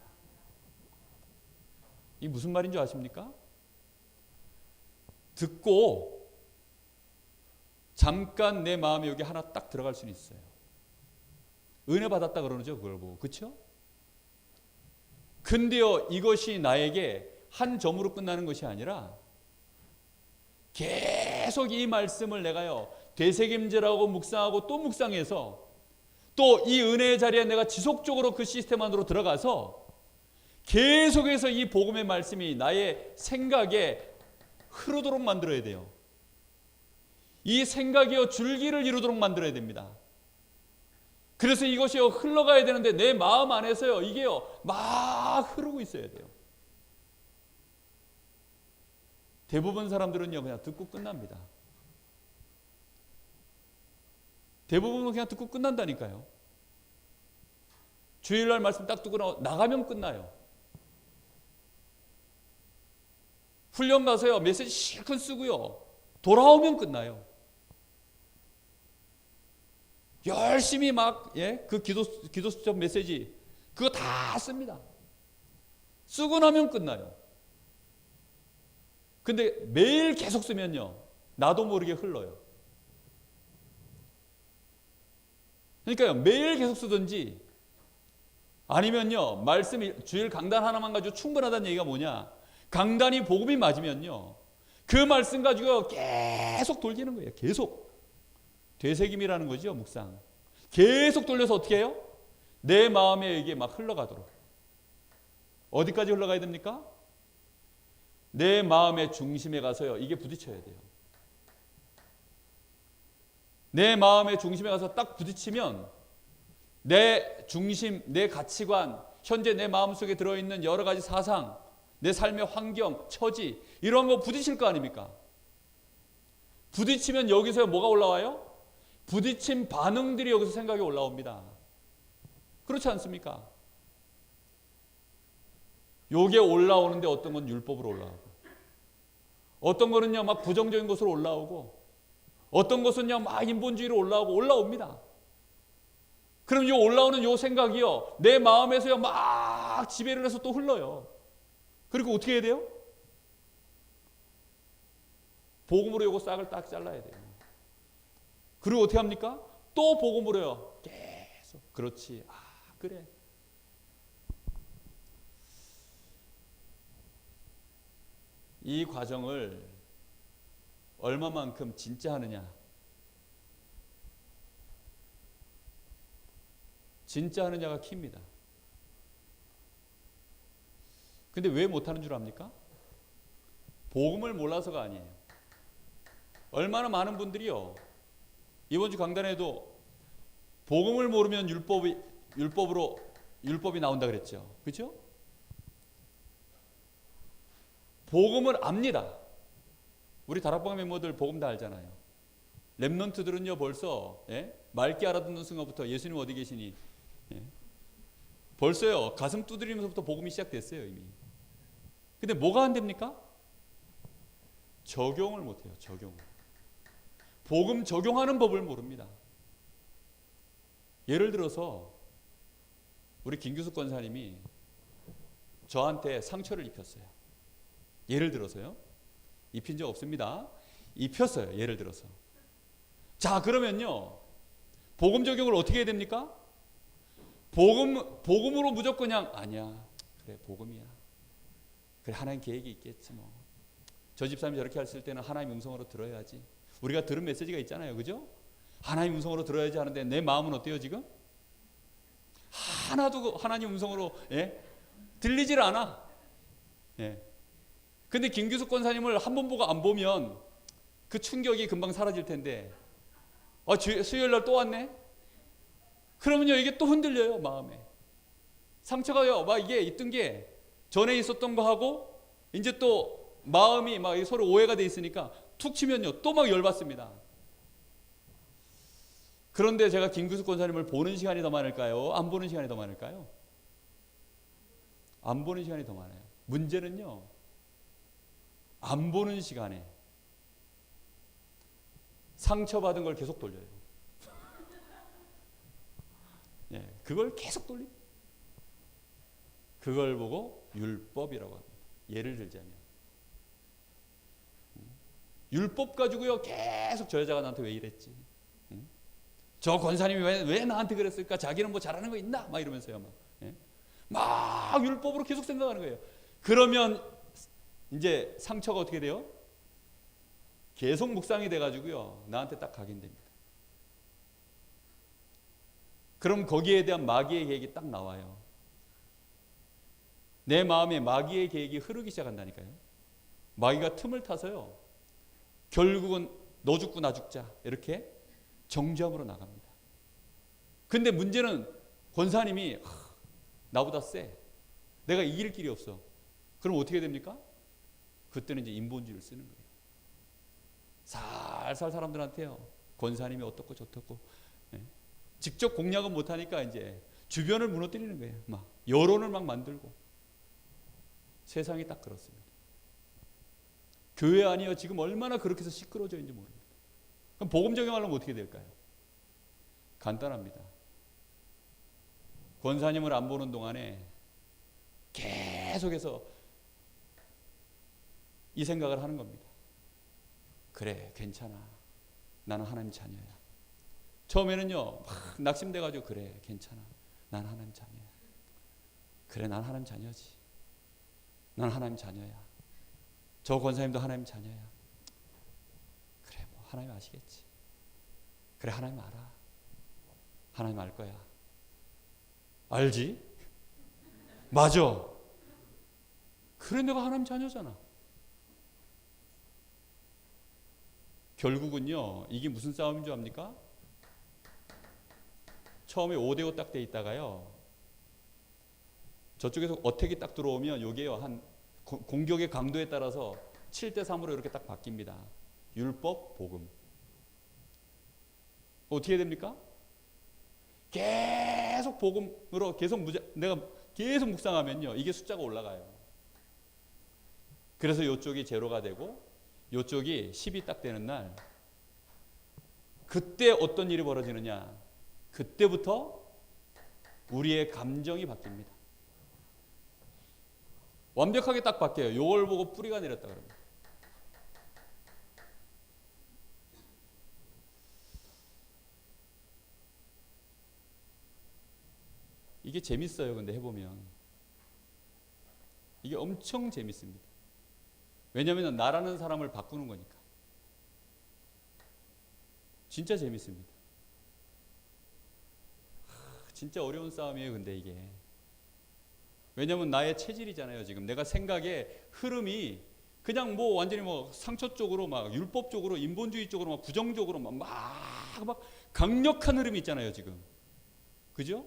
이 무슨 말인 줄 아십니까? 듣고 잠깐 내 마음에 여기 하나 딱 들어갈 수는 있어요. 은혜 받았다 그러죠, 그걸 보고. 그렇죠? 근데요, 이것이 나에게 한 점으로 끝나는 것이 아니라 계속 이 말씀을 내가요 되새김질하고 묵상하고 또 묵상해서 또 이 은혜의 자리에 내가 지속적으로 그 시스템 안으로 들어가서 계속해서 이 복음의 말씀이 나의 생각에 흐르도록 만들어야 돼요. 이 생각이요 줄기를 이루도록 만들어야 됩니다. 그래서 이것이요 흘러가야 되는데 내 마음 안에서요 이게요 막 흐르고 있어야 돼요. 대부분 사람들은요 그냥 듣고 끝납니다. 대부분은 그냥 듣고 끝난다니까요. 주일날 말씀 딱 듣고 나가면 끝나요. 훈련 가서요 메시지 실컷 쓰고요 돌아오면 끝나요. 열심히 막 그 기도 수첩 메시지 그거 다 씁니다. 쓰고 나면 끝나요. 근데 매일 계속 쓰면요 나도 모르게 흘러요. 그러니까요 매일 계속 쓰든지 아니면요 말씀이 주일 강단 하나만 가지고 충분하다는 얘기가 뭐냐, 강단이 복음이 맞으면요 그 말씀 가지고 계속 돌리는 거예요. 계속 되새김이라는 거죠. 묵상 계속 돌려서 어떻게 해요? 내 마음에 이게 막 흘러가도록. 어디까지 흘러가야 됩니까? 내 마음의 중심에 가서요 이게 부딪혀야 돼요. 내 마음의 중심에 가서 딱 부딪히면 내 중심, 내 가치관, 현재 내 마음속에 들어있는 여러 가지 사상, 내 삶의 환경, 처지 이런 거 부딪힐 거 아닙니까? 부딪히면 여기서 뭐가 올라와요? 부딪힌 반응들이 여기서 생각이 올라옵니다. 그렇지 않습니까? 요게 올라오는데 어떤 건 율법으로 올라오고 어떤 거는요 막 부정적인 것으로 올라오고 어떤 것은요 막 인본주의로 올라오고 올라옵니다. 그럼 요 올라오는 요 생각이요 내 마음에서요 막 지배를 해서 또 흘러요. 그리고 어떻게 해야 돼요? 복음으로 요거 싹을 딱 잘라야 돼요. 그리고 어떻게 합니까? 또 복음으로요. 계속. 그렇지. 아, 그래. 이 과정을 얼마만큼 진짜 하느냐. 진짜 하느냐가 키입니다. 근데 왜 못하는 줄 압니까? 복음을 몰라서가 아니에요. 얼마나 많은 분들이요. 이번 주 강단에도 복음을 모르면 율법이 나온다 그랬죠. 그렇죠? 복음을 압니다. 우리 다락방 멤버들 복음 다 알잖아요. 랩런트들은요 벌써 맑게 알아듣는 순간부터 예수님 어디 계시니 벌써요 가슴 두드리면서부터 복음이 시작됐어요 이미. 근데 뭐가 안 됩니까? 적용을 못해요. 적용을. 복음 적용하는 법을 모릅니다. 예를 들어서 우리 김규숙 권사님이 저한테 상처를 입혔어요. 예를 들어서요. 입힌 적 없습니다. 입혔어요. 예를 들어서. 자, 그러면요. 복음 적용을 어떻게 해야 됩니까? 복음으로 무조건 그냥 아니야. 그래, 복음이야. 그래, 하나님 계획이 있겠지 뭐. 저 집사람이 저렇게 했을 때는 하나님 음성으로 들어야지. 우리가 들은 메시지가 있잖아요. 그죠? 하나님 음성으로 들어야지 하는데 내 마음은 어때요 지금? 하나도 하나님 음성으로 들리질 않아. 근데 김규숙 권사님을 한 번 보고 안 보면 그 충격이 금방 사라질 텐데 수요일날 또 왔네? 그러면요 이게 또 흔들려요 마음에. 상처가요 막 이게 있던 게 전에 있었던 거하고 이제 또 마음이 막 서로 오해가 돼 있으니까 툭 치면요 또 막 열받습니다. 그런데 제가 김규숙 권사님을 보는 시간이 더 많을까요? 안 보는 시간이 더 많을까요? 안 보는 시간이 더 많아요. 문제는요 안 보는 시간에 상처받은 걸 계속 돌려요. 그걸 계속 돌립니다. 그걸 보고 율법이라고 합니다. 예를 들자면 율법 가지고요 계속 저 여자가 나한테 왜 이랬지? 저 권사님이 왜 나한테 그랬을까? 자기는 뭐 잘하는 거 있나? 막 이러면서요 막 율법으로 계속 생각하는 거예요. 그러면 이제 상처가 어떻게 돼요? 계속 묵상이 돼가지고요 나한테 딱 각인됩니다. 그럼 거기에 대한 마귀의 계획이 딱 나와요. 내 마음에 마귀의 계획이 흐르기 시작한다니까요. 마귀가 틈을 타서요 결국은 너 죽고 나 죽자 이렇게 정죄함으로 나갑니다. 근데 문제는 권사님이 나보다 세. 내가 이길 길이 없어. 그럼 어떻게 됩니까? 그때는 이제 인본주의를 쓰는 거예요. 살살 사람들한테요. 권사님이 어떻고 저떻고. 직접 공략은 못하니까 이제 주변을 무너뜨리는 거예요. 막 여론을 막 만들고. 세상이 딱 그렇습니다. 교회 아니요 지금 얼마나 그렇게 해서 시끄러워져 있는지 모릅니다. 그럼 복음 적용하려면 어떻게 될까요? 간단합니다. 권사님을 안 보는 동안에 계속해서 이 생각을 하는 겁니다. 그래 괜찮아. 나는 하나님 자녀야. 처음에는요 막 낙심돼가지고 그래 괜찮아. 난 하나님 자녀야. 그래 난 하나님 자녀지. 난 하나님 자녀야. 저 권사님도 하나님 자녀야. 그래 뭐 하나님 아시겠지. 그래 하나님 알아. 하나님 알 거야. 알지? 맞아. 그래 내가 하나님 자녀잖아. 결국은요, 이게 무슨 싸움인 줄 압니까? 처음에 5대5 딱 돼 있다가요, 저쪽에서 어택이 딱 들어오면 요게요, 한 공격의 강도에 따라서 7대3으로 이렇게 딱 바뀝니다. 율법, 복음. 어떻게 됩니까? 계속 복음으로 내가 계속 묵상하면요, 이게 숫자가 올라가요. 그래서 요쪽이 제로가 되고 요쪽이 10이 딱 되는 날, 그때 어떤 일이 벌어지느냐? 그때부터 우리의 감정이 바뀝니다. 완벽하게 딱 바뀌어요. 요걸 보고 뿌리가 내렸다 그럽니다. 이게 재밌어요. 근데 해보면 이게 엄청 재밌습니다. 왜냐하면 나라는 사람을 바꾸는 거니까. 진짜 재밌습니다. 진짜 어려운 싸움이에요. 근데 이게 왜냐하면 나의 체질이잖아요. 지금 내가 생각의 흐름이 그냥 뭐 완전히 뭐 상처 쪽으로 막 율법 쪽으로 인본주의 쪽으로 막 부정적으로 막 강력한 흐름이 있잖아요. 지금 그죠?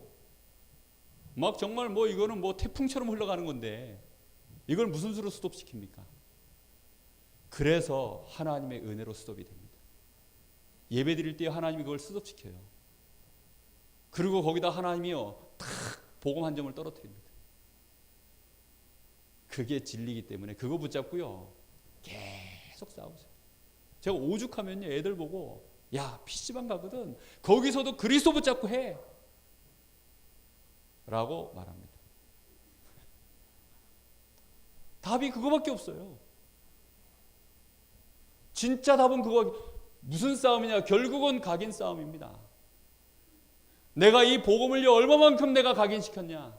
막 정말 뭐 이거는 뭐 태풍처럼 흘러가는 건데 이걸 무슨 수로 스톱시킵니까? 그래서 하나님의 은혜로 스톱이 됩니다. 예배 드릴 때 하나님이 그걸 스톱시켜요. 그리고 거기다 하나님이요 탁 복음 한 점을 떨어뜨립니다. 그게 진리이기 때문에 그거 붙잡고요 계속 싸우세요. 제가 오죽하면요 애들 보고 야 PC방 가거든 거기서도 그리스도 붙잡고 해 라고 말합니다. 답이 그거밖에 없어요. 진짜 답은 그거. 무슨 싸움이냐? 결국은 각인 싸움입니다. 내가 이 복음을 얼마만큼 내가 각인시켰냐?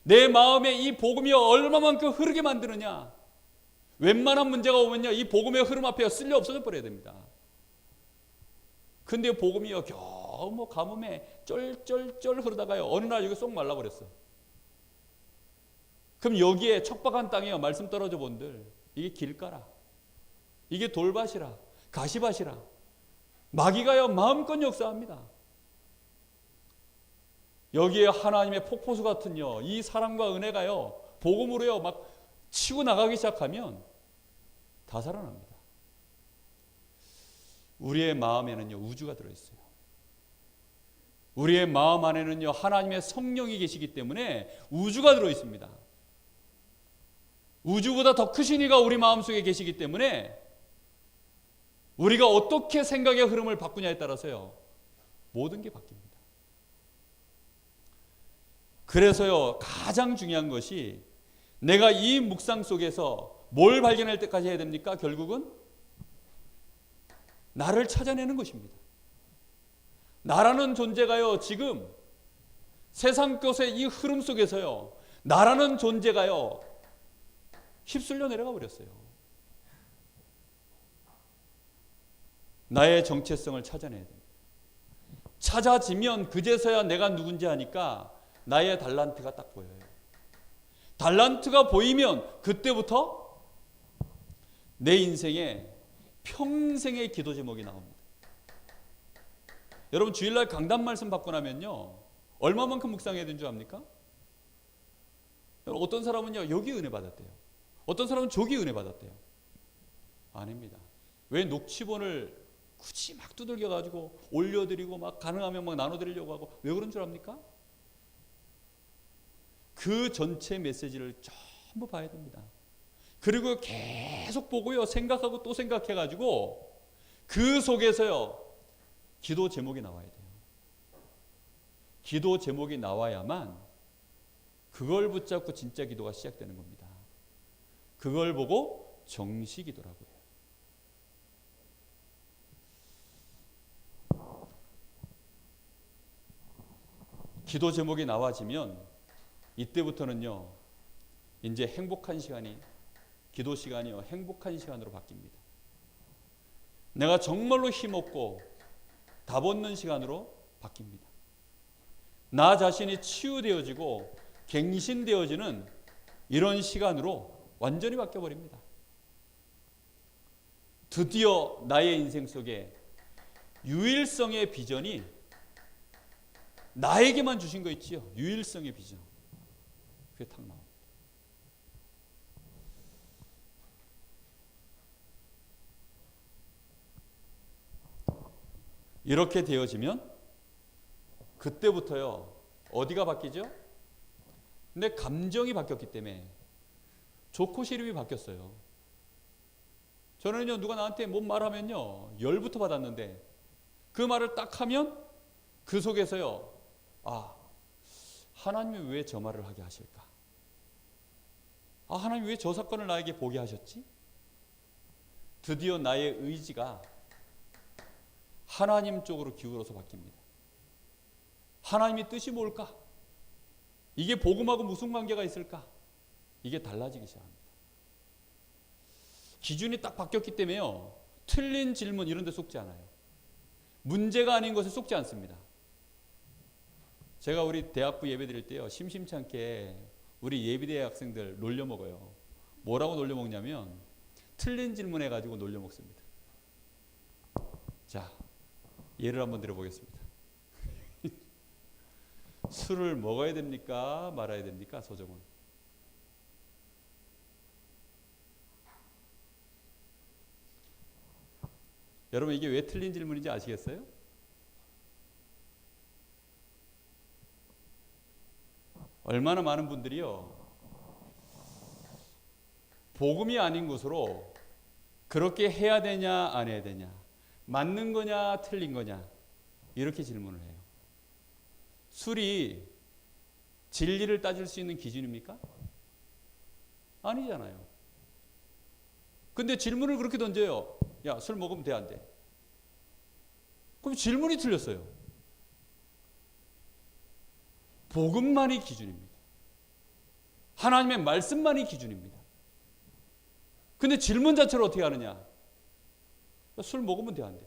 내 마음에 이 복음이 얼마만큼 흐르게 만드느냐? 웬만한 문제가 오면요 이 복음의 흐름 앞에 쓸려 없어져 버려야 됩니다. 근데 복음이요 겨우 뭐 가뭄에 쩔쩔쩔 흐르다가요 어느 날 이거 쏙 말라버렸어. 그럼 여기에 척박한 땅에요 말씀 떨어져 본들 이게 길가라, 이게 돌밭이라, 가시밭이라, 마귀가요 마음껏 역사합니다. 여기에 하나님의 폭포수 같은요 이 사랑과 은혜가요 복음으로요 막 치고 나가기 시작하면 다 살아납니다. 우리의 마음에는요 우주가 들어있어요. 우리의 마음 안에는요 하나님의 성령이 계시기 때문에 우주가 들어있습니다. 우주보다 더 크신 이가 우리 마음속에 계시기 때문에 우리가 어떻게 생각의 흐름을 바꾸냐에 따라서요 모든 게 바뀝니다. 그래서요 가장 중요한 것이 내가 이 묵상 속에서 뭘 발견할 때까지 해야 됩니까? 결국은 나를 찾아내는 것입니다. 나라는 존재가요 지금 세상 것의 이 흐름 속에서요 나라는 존재가요 휩쓸려 내려가 버렸어요. 나의 정체성을 찾아내야 됩니다. 찾아지면 그제서야 내가 누군지 아니까 나의 달란트가 딱 보여요. 달란트가 보이면 그때부터 내 인생에 평생의 기도 제목이 나옵니다. 여러분 주일날 강단 말씀 받고 나면요 얼마만큼 묵상해야 되는 줄 압니까? 어떤 사람은요 여기 은혜 받았대요. 어떤 사람은 저기 은혜 받았대요. 아닙니다. 왜 녹취본을 굳이 막 두들겨 가지고 올려드리고 막 가능하면 막 나눠드리려고 하고 왜 그런 줄 압니까? 그 전체 메시지를 전부 봐야 됩니다. 그리고 계속 보고요 생각하고 또 생각해 가지고 그 속에서요 기도 제목이 나와야 돼요. 기도 제목이 나와야만 그걸 붙잡고 진짜 기도가 시작되는 겁니다. 그걸 보고 정시 기도라고요. 기도 제목이 나와지면 이때부터는요 이제 행복한 시간이 기도 시간이요 행복한 시간으로 바뀝니다. 내가 정말로 힘없고 답 없는 시간으로 바뀝니다. 나 자신이 치유되어지고 갱신되어지는 이런 시간으로 완전히 바뀌어버립니다. 드디어 나의 인생 속에 유일성의 비전이 나에게만 주신 거 있지요. 유일성의 비전. 그게 탁 나옵니다. 이렇게 되어지면 그때부터요. 어디가 바뀌죠? 내 감정이 바뀌었기 때문에 좋고 싫음이 바뀌었어요. 저는요, 누가 나한테 뭔 말하면요, 열부터 받았는데 그 말을 딱 하면 그 속에서요, 아, 하나님이 왜 저 말을 하게 하실까? 아, 하나님이 왜 저 사건을 나에게 보게 하셨지? 드디어 나의 의지가 하나님 쪽으로 기울어서 바뀝니다. 하나님의 뜻이 뭘까? 이게 복음하고 무슨 관계가 있을까? 이게 달라지기 시작합니다. 기준이 딱 바뀌었기 때문에요. 틀린 질문 이런 데 속지 않아요. 문제가 아닌 것에 속지 않습니다. 제가 우리 대학부 예배 드릴 때요. 심심치 않게 우리 예비대 학생들 놀려먹어요. 뭐라고 놀려먹냐면 틀린 질문 해가지고 놀려먹습니다. 자, 예를 한번 들어보겠습니다. 술을 먹어야 됩니까? 말아야 됩니까? 소정은. 여러분 이게 왜 틀린 질문인지 아시겠어요? 얼마나 많은 분들이요. 복음이 아닌 것으로 그렇게 해야 되냐 안 해야 되냐, 맞는 거냐 틀린 거냐 이렇게 질문을 해요. 술이 진리를 따질 수 있는 기준입니까? 아니잖아요. 근데 질문을 그렇게 던져요. 야, 술 먹으면 돼, 안 돼? 그럼 질문이 틀렸어요. 복음만이 기준입니다. 하나님의 말씀만이 기준입니다. 근데 질문 자체를 어떻게 하느냐? 야, 술 먹으면 돼, 안 돼?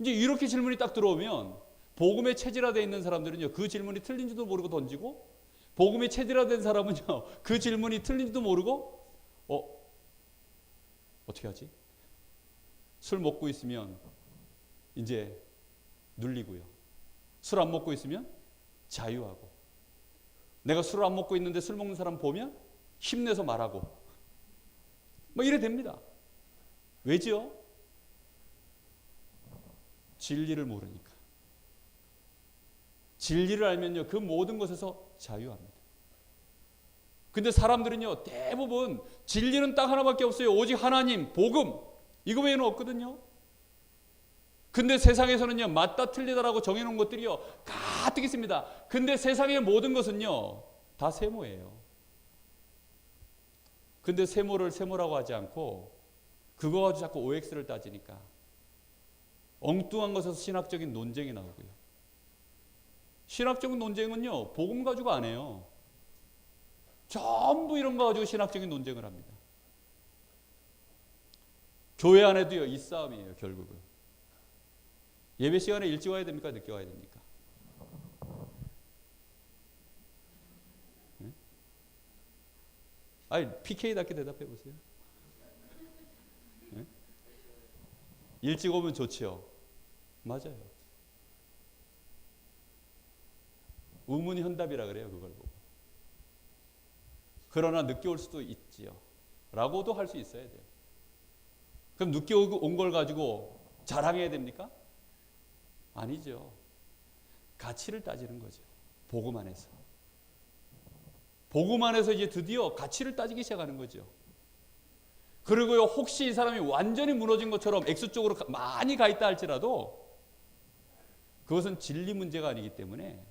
이제 이렇게 질문이 딱 들어오면 복음에 체질화되어 있는 사람들은요, 그 질문이 틀린지도 모르고 던지고, 복음에 체질화된 사람은요, 그 질문이 틀린지도 모르고, 어떻게 하지? 술 먹고 있으면 이제 눌리고요. 술 안 먹고 있으면 자유하고. 내가 술을 안 먹고 있는데 술 먹는 사람 보면 힘내서 말하고. 뭐 이래 됩니다. 왜죠? 진리를 모르니까. 진리를 알면요, 그 모든 것에서 자유합니다. 근데 사람들은요, 대부분 진리는 딱 하나밖에 없어요. 오직 하나님, 복음, 이거 외에는 없거든요. 근데 세상에서는요, 맞다 틀리다라고 정해놓은 것들이요, 가득 있습니다. 근데 세상의 모든 것은요, 다 세모예요. 근데 세모를 세모라고 하지 않고 그거 가지고 자꾸 OX를 따지니까 엉뚱한 것에서 신학적인 논쟁이 나오고요. 신학적인 논쟁은요, 복음 가지고 안 해요. 전부 이런 거 가지고 신학적인 논쟁을 합니다. 교회 안에도요, 이 싸움이에요, 결국은. 예배 시간에 일찍 와야 됩니까? 늦게 와야 됩니까? 네? 아니, PK답게 대답해 보세요. 네? 일찍 오면 좋지요. 맞아요. 우문현답이라 그래요, 그걸 보고. 그러나 늦게 올 수도 있지요. 라고도 할 수 있어야 돼요. 그럼 늦게 온 걸 가지고 자랑해야 됩니까? 아니죠. 가치를 따지는 거죠. 복음 안에서. 복음 안에서 이제 드디어 가치를 따지기 시작하는 거죠. 그리고요, 혹시 이 사람이 완전히 무너진 것처럼 X 쪽으로 많이 가 있다 할지라도 그것은 진리 문제가 아니기 때문에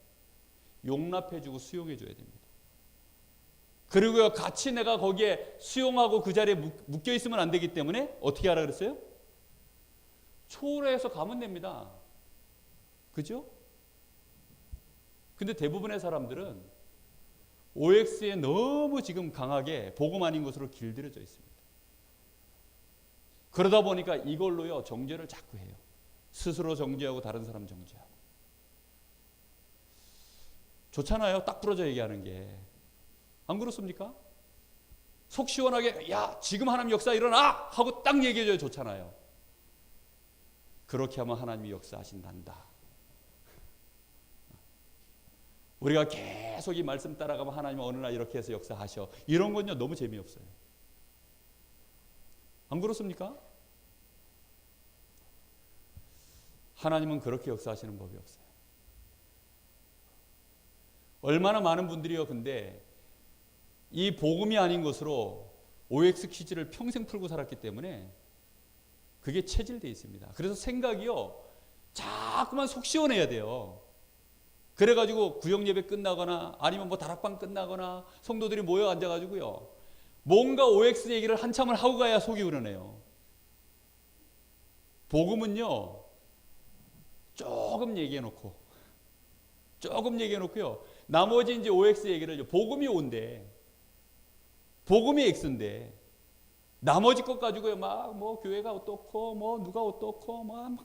용납해주고 수용해줘야 됩니다. 그리고요, 같이 내가 거기에 수용하고 그 자리에 묶여 있으면 안 되기 때문에 어떻게 하라 그랬어요? 초월해서 가면 됩니다. 그죠? 근데 대부분의 사람들은 OX에 너무 지금 강하게 복음 아닌 것으로 길들여져 있습니다. 그러다 보니까 이걸로요, 정죄를 자꾸 해요. 스스로 정죄하고 다른 사람 정죄하고. 좋잖아요. 딱 부러져 얘기하는 게. 안 그렇습니까? 속 시원하게 야 지금 하나님 역사 일어나 하고 딱 얘기해줘야 좋잖아요. 그렇게 하면 하나님이 역사하신단다. 우리가 계속 이 말씀 따라가면 하나님은 어느 날 이렇게 해서 역사하셔. 이런 건요 너무 재미없어요. 안 그렇습니까? 하나님은 그렇게 역사하시는 법이 없어요. 얼마나 많은 분들이요 근데 이 복음이 아닌 것으로 OX 퀴즈를 평생 풀고 살았기 때문에 그게 체질되어 있습니다. 그래서 생각이요 자꾸만 속 시원해야 돼요. 그래가지고 구역예배 끝나거나 아니면 뭐 다락방 끝나거나 성도들이 모여 앉아가지고요 뭔가 OX 얘기를 한참을 하고 가야 속이 우러내요. 복음은요 조금 얘기해놓고요 나머지 이제 OX 얘기를 복음이 온대 복음이 X인데 나머지 것 가지고요 막 뭐 교회가 어떻고 뭐 누가 어떻고 막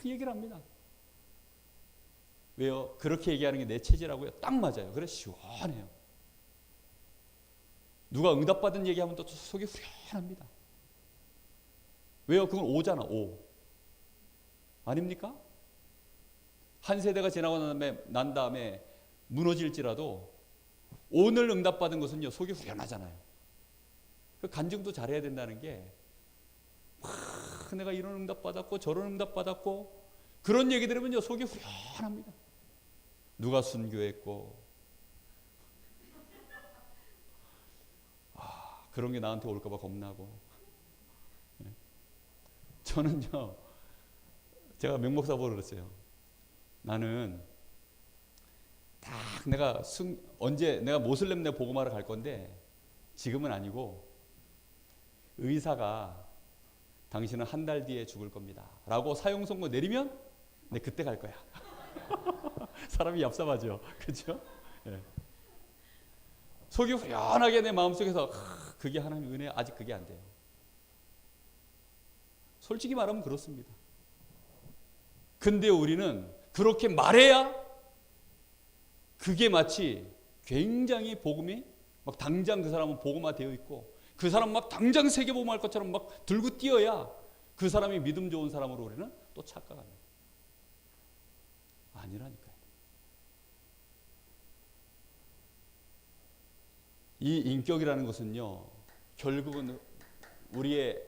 얘기를 합니다. 왜요? 그렇게 얘기하는 게 내 체질하고요 딱 맞아요. 그래서 시원해요. 누가 응답받은 얘기하면 또 속이 후련합니다. 왜요? 그건 오잖아. 오 아닙니까? 한 세대가 지나고 난 다음에 무너질지라도 오늘 응답받은 것은요 속이 후련하잖아요. 그 간증도 잘해야 된다는 게 내가 이런 응답받았고 저런 응답받았고 그런 얘기 들으면요 속이 후련합니다. 누가 순교했고 그런 게 나한테 올까 봐 겁나고. 저는요 제가 명목사 보러 그랬어요. 나는 딱 내가 언제 내가 모슬렘 내 복음하러 갈 건데 지금은 아니고 의사가 당신은 한 달 뒤에 죽을 겁니다 라고 사형 선고 내리면 내 그때 갈 거야. 사람이 얍삽하죠. 그렇죠? 네. 속이 후련하게 내 마음속에서 그게 하나님의 은혜 아직 그게 안 돼요. 솔직히 말하면 그렇습니다. 근데 우리는 그렇게 말해야 그게 마치 굉장히 복음이 막 당장 그 사람은 복음화 되어 있고 그 사람 막 당장 세계복음할 것처럼 막 들고 뛰어야 그 사람이 믿음 좋은 사람으로 우리는 또 착각합니다. 아니라니까요. 이 인격이라는 것은요 결국은 우리의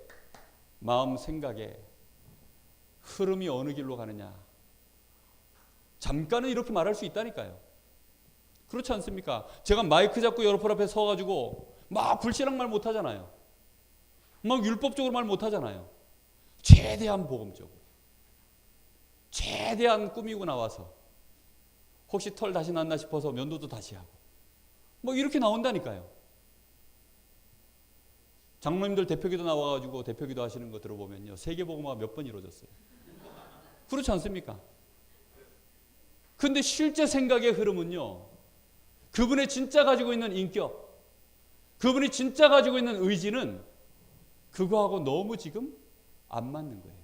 마음 생각에 흐름이 어느 길로 가느냐 잠깐은 이렇게 말할 수 있다니까요. 그렇지 않습니까? 제가 마이크 잡고 여러분 앞에 서가지고 막 불신앙 말 못하잖아요. 막 율법적으로 말 못하잖아요. 최대한 복음적으로 최대한 꾸미고 나와서 혹시 털 다시 났나 싶어서 면도도 다시 하고 뭐 이렇게 나온다니까요. 장로님들 대표기도 나와가지고 대표기도 하시는 거 들어보면요 세계복음화 몇 번 이루어졌어요. 그렇지 않습니까? 근데 실제 생각의 흐름은요 그분의 진짜 가지고 있는 인격 그분이 진짜 가지고 있는 의지는 그거하고 너무 지금 안 맞는 거예요.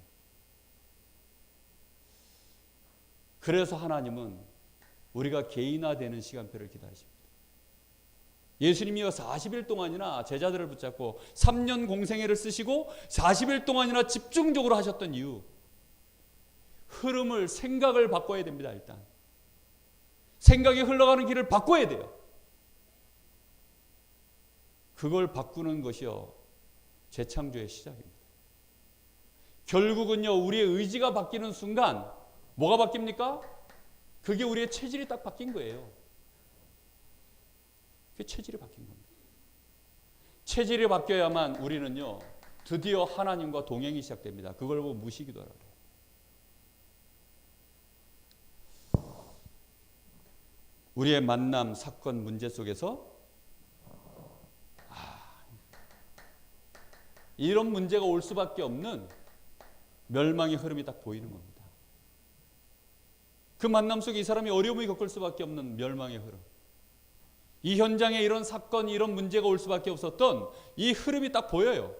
그래서 하나님은 우리가 개인화되는 시간표를 기다리십니다. 예수님이요 40일 동안이나 제자들을 붙잡고 3년 공생애를 쓰시고 40일 동안이나 집중적으로 하셨던 이유 흐름을 생각을 바꿔야 됩니다. 일단 생각이 흘러가는 길을 바꿔야 돼요. 그걸 바꾸는 것이요 재창조의 시작입니다. 결국은요 우리의 의지가 바뀌는 순간 뭐가 바뀝니까? 그게 우리의 체질이 딱 바뀐 거예요. 그게 체질이 바뀐 겁니다. 체질이 바뀌어야만 우리는요 드디어 하나님과 동행이 시작됩니다. 그걸 보고 무시기도라고 해요. 우리의 만남, 사건, 문제 속에서 이런 문제가 올 수밖에 없는 멸망의 흐름이 딱 보이는 겁니다. 그 만남 속에 이 사람이 어려움을 겪을 수밖에 없는 멸망의 흐름. 이 현장에 이런 사건, 이런 문제가 올 수밖에 없었던 이 흐름이 딱 보여요.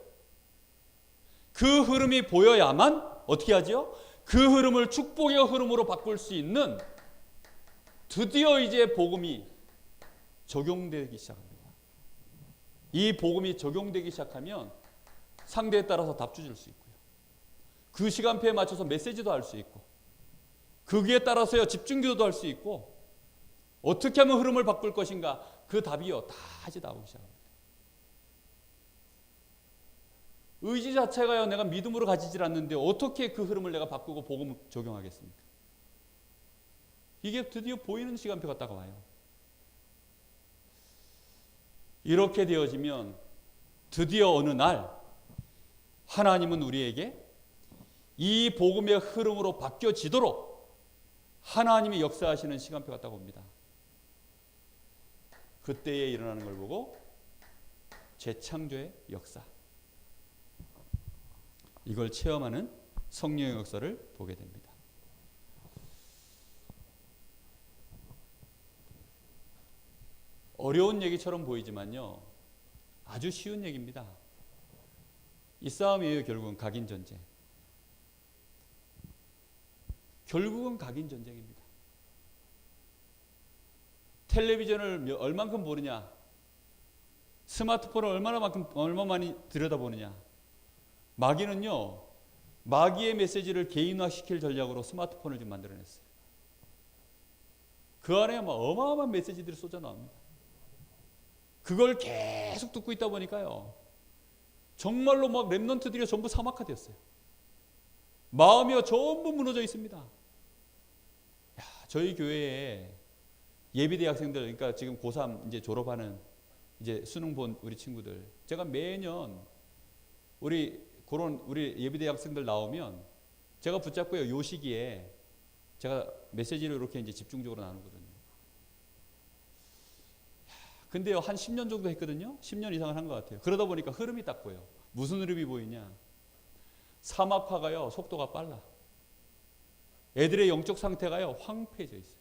그 흐름이 보여야만 어떻게 하지요? 그 흐름을 축복의 흐름으로 바꿀 수 있는 드디어 이제 복음이 적용되기 시작합니다. 이 복음이 적용되기 시작하면 상대에 따라서 답주 줄 수 있고요. 그 시간표에 맞춰서 메시지도 할 수 있고, 거기에 따라서요 집중기도도 할 수 있고, 어떻게 하면 흐름을 바꿀 것인가, 그 답이요 다 이제 나오기 시작합니다. 의지 자체가요 내가 믿음으로 가지질 않는데 어떻게 그 흐름을 내가 바꾸고 복음을 적용하겠습니까? 이게 드디어 보이는 시간표가 딱 와요. 이렇게 되어지면 드디어 어느 날 하나님은 우리에게 이 복음의 흐름으로 바뀌어지도록 하나님이 역사하시는 시간표가 딱 옵니다. 그때에 일어나는 걸 보고 재창조의 역사, 이걸 체험하는 성령의 역사를 보게 됩니다. 어려운 얘기처럼 보이지만요 아주 쉬운 얘기입니다. 이 싸움이에요. 결국은 각인 전쟁. 결국은 각인 전쟁입니다. 텔레비전을 얼만큼 보느냐, 스마트폰을 얼마 많이 들여다보느냐. 마귀는요 마귀의 메시지를 개인화시킬 전략으로 스마트폰을 좀 만들어냈어요. 그 안에 막 어마어마한 메시지들이 쏟아 나옵니다. 그걸 계속 듣고 있다 보니까요 정말로 막 랩런트들이 전부 사막화되었어요. 마음이요 전부 무너져 있습니다. 야, 저희 교회에 예비대 학생들, 그러니까 지금 고3 이제 졸업하는 이제 수능 본 우리 친구들, 제가 매년 우리 예비대 학생들 나오면 제가 붙잡고요 요 시기에 제가 메시지를 이렇게 이제 집중적으로 나누거든요. 근데요 한 10년 정도 했거든요. 10년 이상을 한 것 같아요. 그러다 보니까 흐름이 딱 보여. 무슨 흐름이 보이냐, 사막화가요 속도가 빨라. 애들의 영적 상태가요 황폐해져 있어요.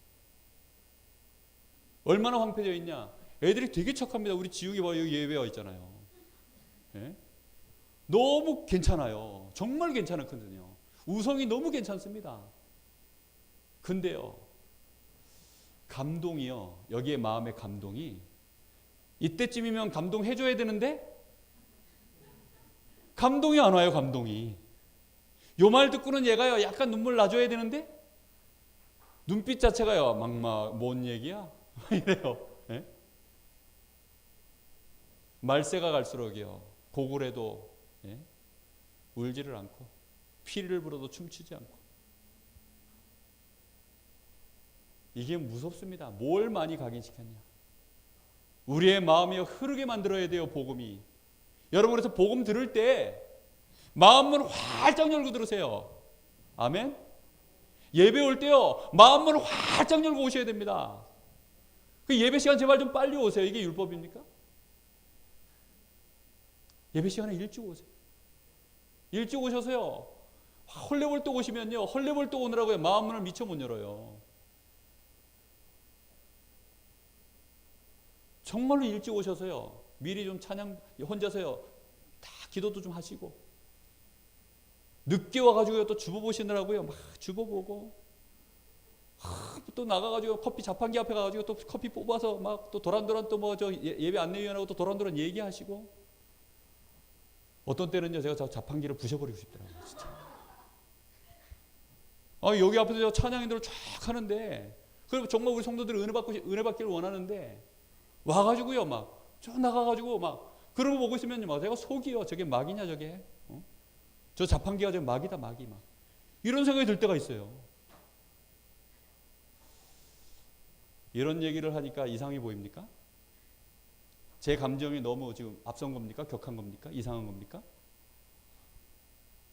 얼마나 황폐해져 있냐, 애들이 되게 착합니다. 우리 지욱이 봐, 여기 예배와 있잖아요. 예? 너무 괜찮아요. 정말 괜찮거든요. 우성이 너무 괜찮습니다. 근데요 감동이요, 여기에 마음의 감동이 이때쯤이면 감동해줘야 되는데 감동이 안 와요. 감동이. 요 말 듣고는 얘가요 약간 눈물 나줘야 되는데 눈빛 자체가요 뭔 얘기야 이래요. 예? 말세가 갈수록이요 고굴해도 예? 울지를 않고 피리를 불어도 춤추지 않고. 이게 무섭습니다. 뭘 많이 각인시켰냐. 우리의 마음이 흐르게 만들어야 돼요. 복음이. 여러분 그래서 복음 들을 때 마음문 활짝 열고 들으세요. 아멘. 예배 올 때요 마음문을 활짝 열고 오셔야 됩니다. 그 예배 시간 제발 좀 빨리 오세요. 이게 율법입니까? 예배 시간에 일찍 오세요. 일찍 오셔서요 헐레벌떡 오시면요 헐레벌떡 오느라고요 마음문을 미처 못 열어요. 정말로 일찍 오셔서요 미리 좀 찬양 혼자서요 다 기도도 좀 하시고, 늦게 와가지고 또 주보 보시느라고요 막 주보 보고, 또 나가가지고 커피 자판기 앞에 가가지고 또 커피 뽑아서 막 또 도란도란 또 뭐 저 예배 안내위원하고 또 도란도란 얘기하시고, 어떤 때는요 제가 저 자판기를 부셔버리고 싶더라고요 진짜. 여기 앞에서 저 찬양인들을 쫙 하는데, 그리고 정말 우리 성도들이 은혜 받기를 원하는데 와가지고요 막 저 나가가지고 막 그런 거 보고 있으면요 막 제가 속이요 저게 막이냐 저게 저 자판기가 저 막이다 막이 막 이런 생각이 들 때가 있어요. 이런 얘기를 하니까 이상해 보입니까? 제 감정이 너무 지금 앞선 겁니까? 격한 겁니까? 이상한 겁니까?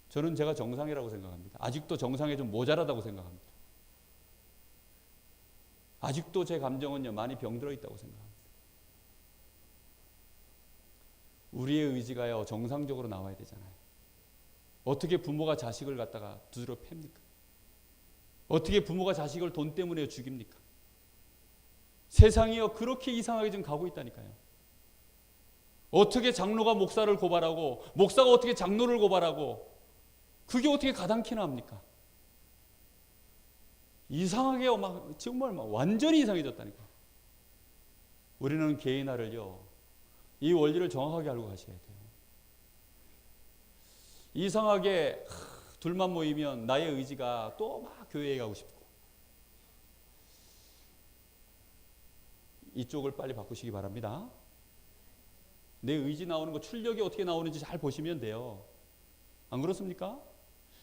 저는 제가 정상이라고 생각합니다. 아직도 정상에 좀 모자라다고 생각합니다. 아직도 제 감정은요 많이 병들어 있다고 생각합니다. 우리의 의지가요 정상적으로 나와야 되잖아요. 어떻게 부모가 자식을 갖다가 두드려 팹니까? 어떻게 부모가 자식을 돈 때문에 죽입니까? 세상이요 그렇게 이상하게 지금 가고 있다니까요. 어떻게 장로가 목사를 고발하고 목사가 어떻게 장로를 고발하고, 그게 어떻게 가당키나 합니까? 이상하게요 막 정말 막 완전히 이상해졌다니까. 우리는 개인화를요 이 원리를 정확하게 알고 가셔야 돼요. 이상하게 둘만 모이면 나의 의지가 또 막 교회에 가고 싶고, 이쪽을 빨리 바꾸시기 바랍니다. 내 의지 나오는 거, 출력이 어떻게 나오는지 잘 보시면 돼요. 안 그렇습니까?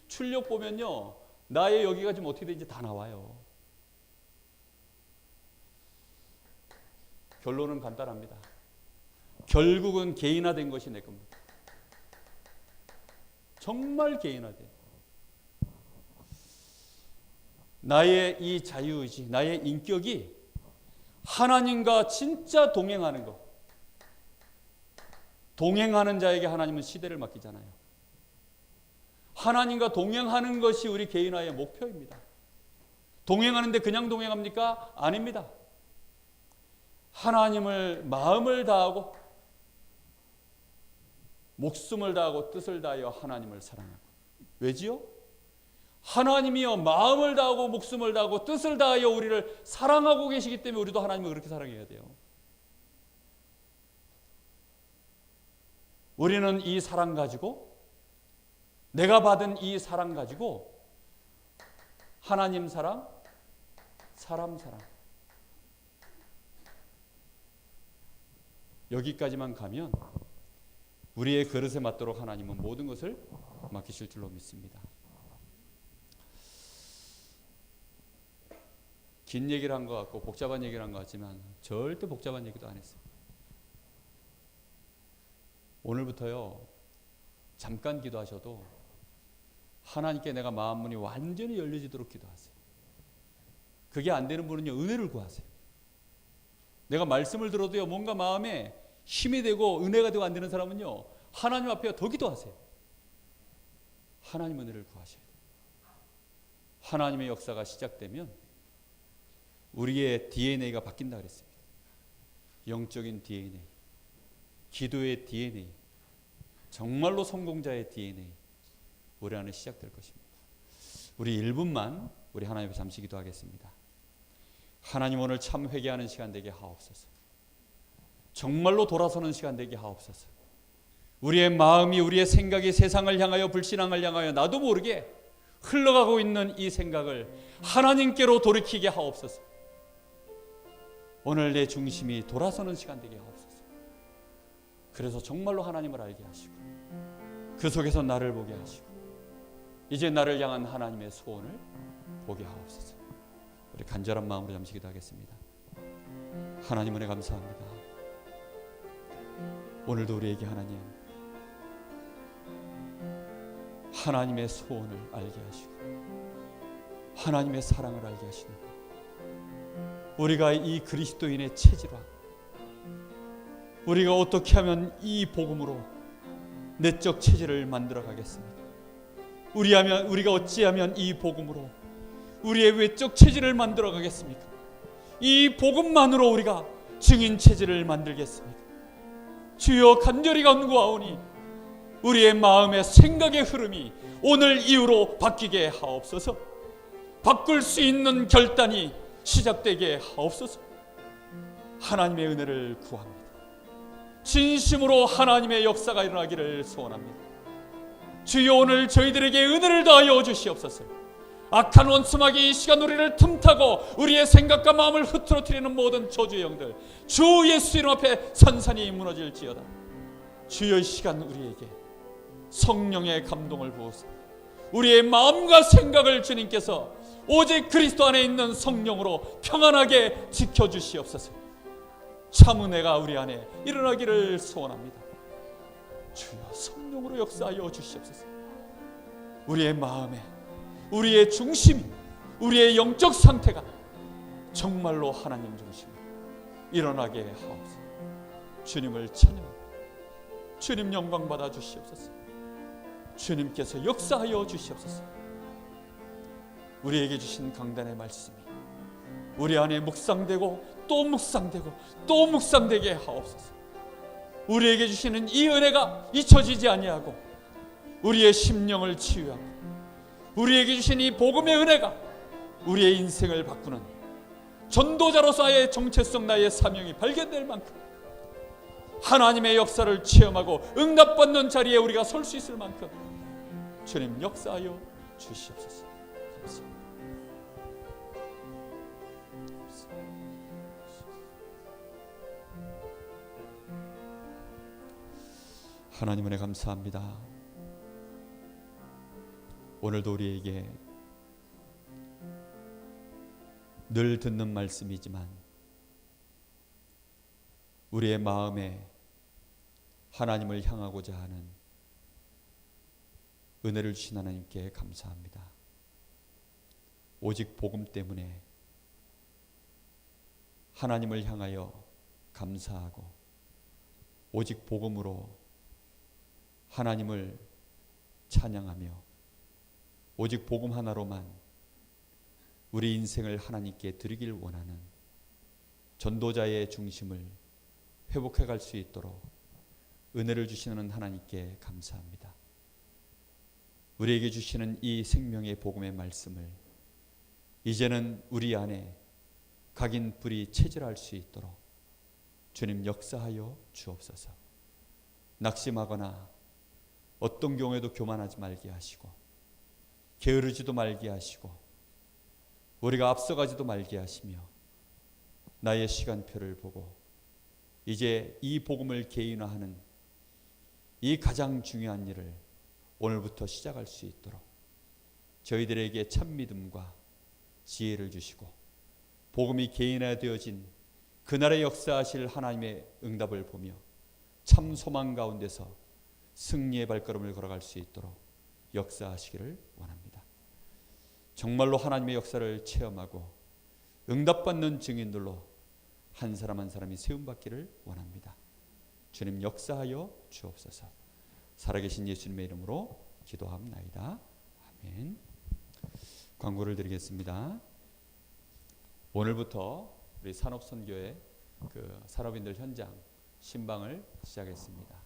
출력 보면요, 나의 여기가 지금 어떻게 되는지 다 나와요. 결론은 간단합니다. 결국은 개인화된 것이 내 겁니다. 정말 개인화돼. 나의 이 자유의지, 나의 인격이 하나님과 진짜 동행하는 것. 동행하는 자에게 하나님은 시대를 맡기잖아요. 하나님과 동행하는 것이 우리 개인화의 목표입니다. 동행하는데 그냥 동행합니까? 아닙니다. 하나님을 마음을 다하고 목숨을 다하고 뜻을 다하여 하나님을 사랑하고. 왜지요? 하나님이여 마음을 다하고 목숨을 다하고 뜻을 다하여 우리를 사랑하고 계시기 때문에 우리도 하나님을 그렇게 사랑해야 돼요. 우리는 이 사랑 가지고, 내가 받은 이 사랑 가지고 하나님 사랑, 사람 사랑, 여기까지만 가면 우리의 그릇에 맞도록 하나님은 모든 것을 맡기실 줄로 믿습니다. 긴 얘기를 한 것 같고 복잡한 얘기를 한 것 같지만 절대 복잡한 얘기도 안 했어요. 오늘부터요, 잠깐 기도하셔도 하나님께 내가 마음문이 완전히 열려지도록 기도하세요. 그게 안 되는 분은요, 은혜를 구하세요. 내가 말씀을 들어도요, 뭔가 마음에 힘이 되고 은혜가 되고 안 되는 사람은요, 하나님 앞에 더 기도하세요. 하나님 은혜를 구하셔야 돼요. 하나님의 역사가 시작되면 우리의 DNA가 바뀐다 그랬습니다. 영적인 DNA, 기도의 DNA, 정말로 성공자의 DNA, 우리 안에 시작될 것입니다. 우리 1분만 우리 하나님 앞에 잠시 기도하겠습니다. 하나님, 오늘 참 회개하는 시간 되게 하옵소서. 정말로 돌아서는 시간 되게 하옵소서. 우리의 마음이, 우리의 생각이 세상을 향하여, 불신앙을 향하여 나도 모르게 흘러가고 있는 이 생각을 하나님께로 돌이키게 하옵소서. 오늘 내 중심이 돌아서는 시간 되게 하옵소서. 그래서 정말로 하나님을 알게 하시고 그 속에서 나를 보게 하시고 이제 나를 향한 하나님의 소원을 보게 하옵소서. 우리 간절한 마음으로 잠시 기도하겠습니다. 하나님 은혜 감사합니다. 오늘도 우리에게 하나님의 소원을 알게 하시고 하나님의 사랑을 알게 하시는 것, 우리가 이 그리스도인의 체질화, 우리가 어떻게 하면 이 복음으로 내적 체질을 만들어 가겠습니까? 우리가 어찌하면 이 복음으로 우리의 외적 체질을 만들어 가겠습니까? 이 복음만으로 우리가 증인 체질을 만들겠습니까? 주여, 간절히 간구하오니 우리의 마음의 생각의 흐름이 오늘 이후로 바뀌게 하옵소서. 바꿀 수 있는 결단이 시작되게 하옵소서. 하나님의 은혜를 구합니다. 진심으로 하나님의 역사가 일어나기를 소원합니다. 주여, 오늘 저희들에게 은혜를 더하여 주시옵소서. 악한 원수마귀 이 시간 우리를 틈타고 우리의 생각과 마음을 흐트러뜨리는 모든 저주의 영들 주 예수 이름 앞에 산산이 무너질지어다. 주여, 이 시간 우리에게 성령의 감동을 부으사 우리의 마음과 생각을 주님께서 오직 그리스도 안에 있는 성령으로 평안하게 지켜주시옵소서. 참 은혜가 우리 안에 일어나기를 소원합니다. 주여, 성령으로 역사하여 주시옵소서. 우리의 마음에, 우리의 중심이, 우리의 영적 상태가 정말로 하나님 중심으로 일어나게 하옵소서. 주님을 찬양합니다. 주님 영광 받아 주시옵소서. 주님께서 역사하여 주시옵소서. 우리에게 주신 강단의 말씀이 우리 안에 묵상되고 또 묵상되고 또 묵상되게 하옵소서. 우리에게 주시는 이 은혜가 잊혀지지 아니하고 우리의 심령을 치유하고 우리에게 주신 이 복음의 은혜가 우리의 인생을 바꾸는 전도자로서의 정체성, 나의 사명이 발견될 만큼 하나님의 역사를 체험하고 응답받는 자리에 우리가 설 수 있을 만큼 주님 역사하여 주시옵소서. 감사합니다. 하나님 은혜 감사합니다. 오늘도 우리에게 늘 듣는 말씀이지만 우리의 마음에 하나님을 향하고자 하는 은혜를 주신 하나님께 감사합니다. 오직 복음 때문에 하나님을 향하여 감사하고 오직 복음으로 하나님을 찬양하며 오직 복음 하나로만 우리 인생을 하나님께 드리길 원하는 전도자의 중심을 회복해 갈 수 있도록 은혜를 주시는 하나님께 감사합니다. 우리에게 주시는 이 생명의 복음의 말씀을 이제는 우리 안에 각인 뿌리 체질할 수 있도록 주님 역사하여 주옵소서. 낙심하거나 어떤 경우에도 교만하지 말게 하시고 게으르지도 말게 하시고 우리가 앞서가지도 말게 하시며 나의 시간표를 보고 이제 이 복음을 개인화하는 이 가장 중요한 일을 오늘부터 시작할 수 있도록 저희들에게 참 믿음과 지혜를 주시고 복음이 개인화되어진 그날의 역사하실 하나님의 응답을 보며 참 소망 가운데서 승리의 발걸음을 걸어갈 수 있도록 역사하시기를 원합니다. 정말로 하나님의 역사를 체험하고 응답받는 증인들로 한 사람 한 사람이 세움받기를 원합니다. 주님 역사하여 주옵소서. 살아계신 예수님의 이름으로 기도합나이다. 아멘. 광고를 드리겠습니다. 오늘부터 우리 산업선교회 산업인들 현장 신방을 시작했습니다.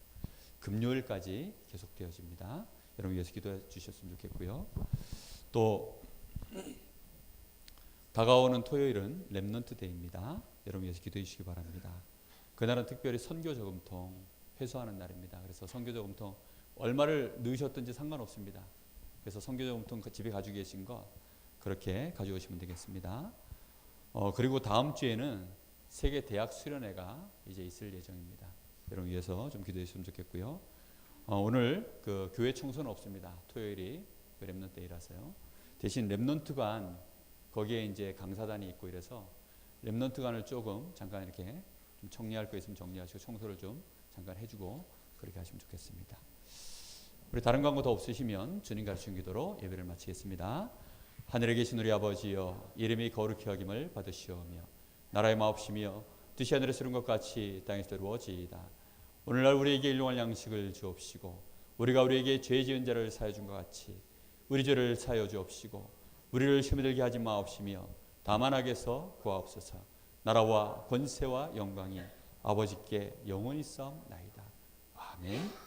금요일까지 계속되어집니다. 여러분 위해서 기도해 주셨으면 좋겠고요. 또 다가오는 토요일은 렘넌트 데이입니다. 여러분 위해서 기도해 주시기 바랍니다. 그날은 특별히 선교 저금통 회수하는 날입니다. 그래서 선교 저금통 얼마를 넣으셨든지 상관없습니다. 그래서 선교 저금통 집에 가지고 계신 거 그렇게 가져오시면 되겠습니다. 그리고 다음 주에는 세계 대학 수련회가 이제 있을 예정입니다. 여러분 위해서 좀 기도해 주시면 좋겠고요. 오늘 교회 청소는 없습니다. 토요일이 렘넌트 데이라서요. 대신 렘넌트관 거기에 이제 강사단이 있고 이래서 렘넌트관을 조금 잠깐 이렇게 좀 정리할 거 있으면 정리하시고 청소를 좀 잠깐 해주고 그렇게 하시면 좋겠습니다. 우리 다른 광고 더 없으시면 주님 가르치는 기도로 예배를 마치겠습니다. 하늘에 계신 우리 아버지여 이름이 거룩히 여김을 받으시오며 나라의 마옵시며 뜻이 하늘에서 이룬 것 같이 땅에서 이루어지이다. 오늘날 우리에게 일용할 양식을 주옵시고 우리가 우리에게 죄 지은 자를 사하여 준 것 같이 우리 죄를 사하여 주옵시고 우리를 시험에 들게 하지 마옵시며 다만 악에서 구하옵소서. 나라와 권세와 영광이 아버지께 영원히 싸움나이다. 아멘.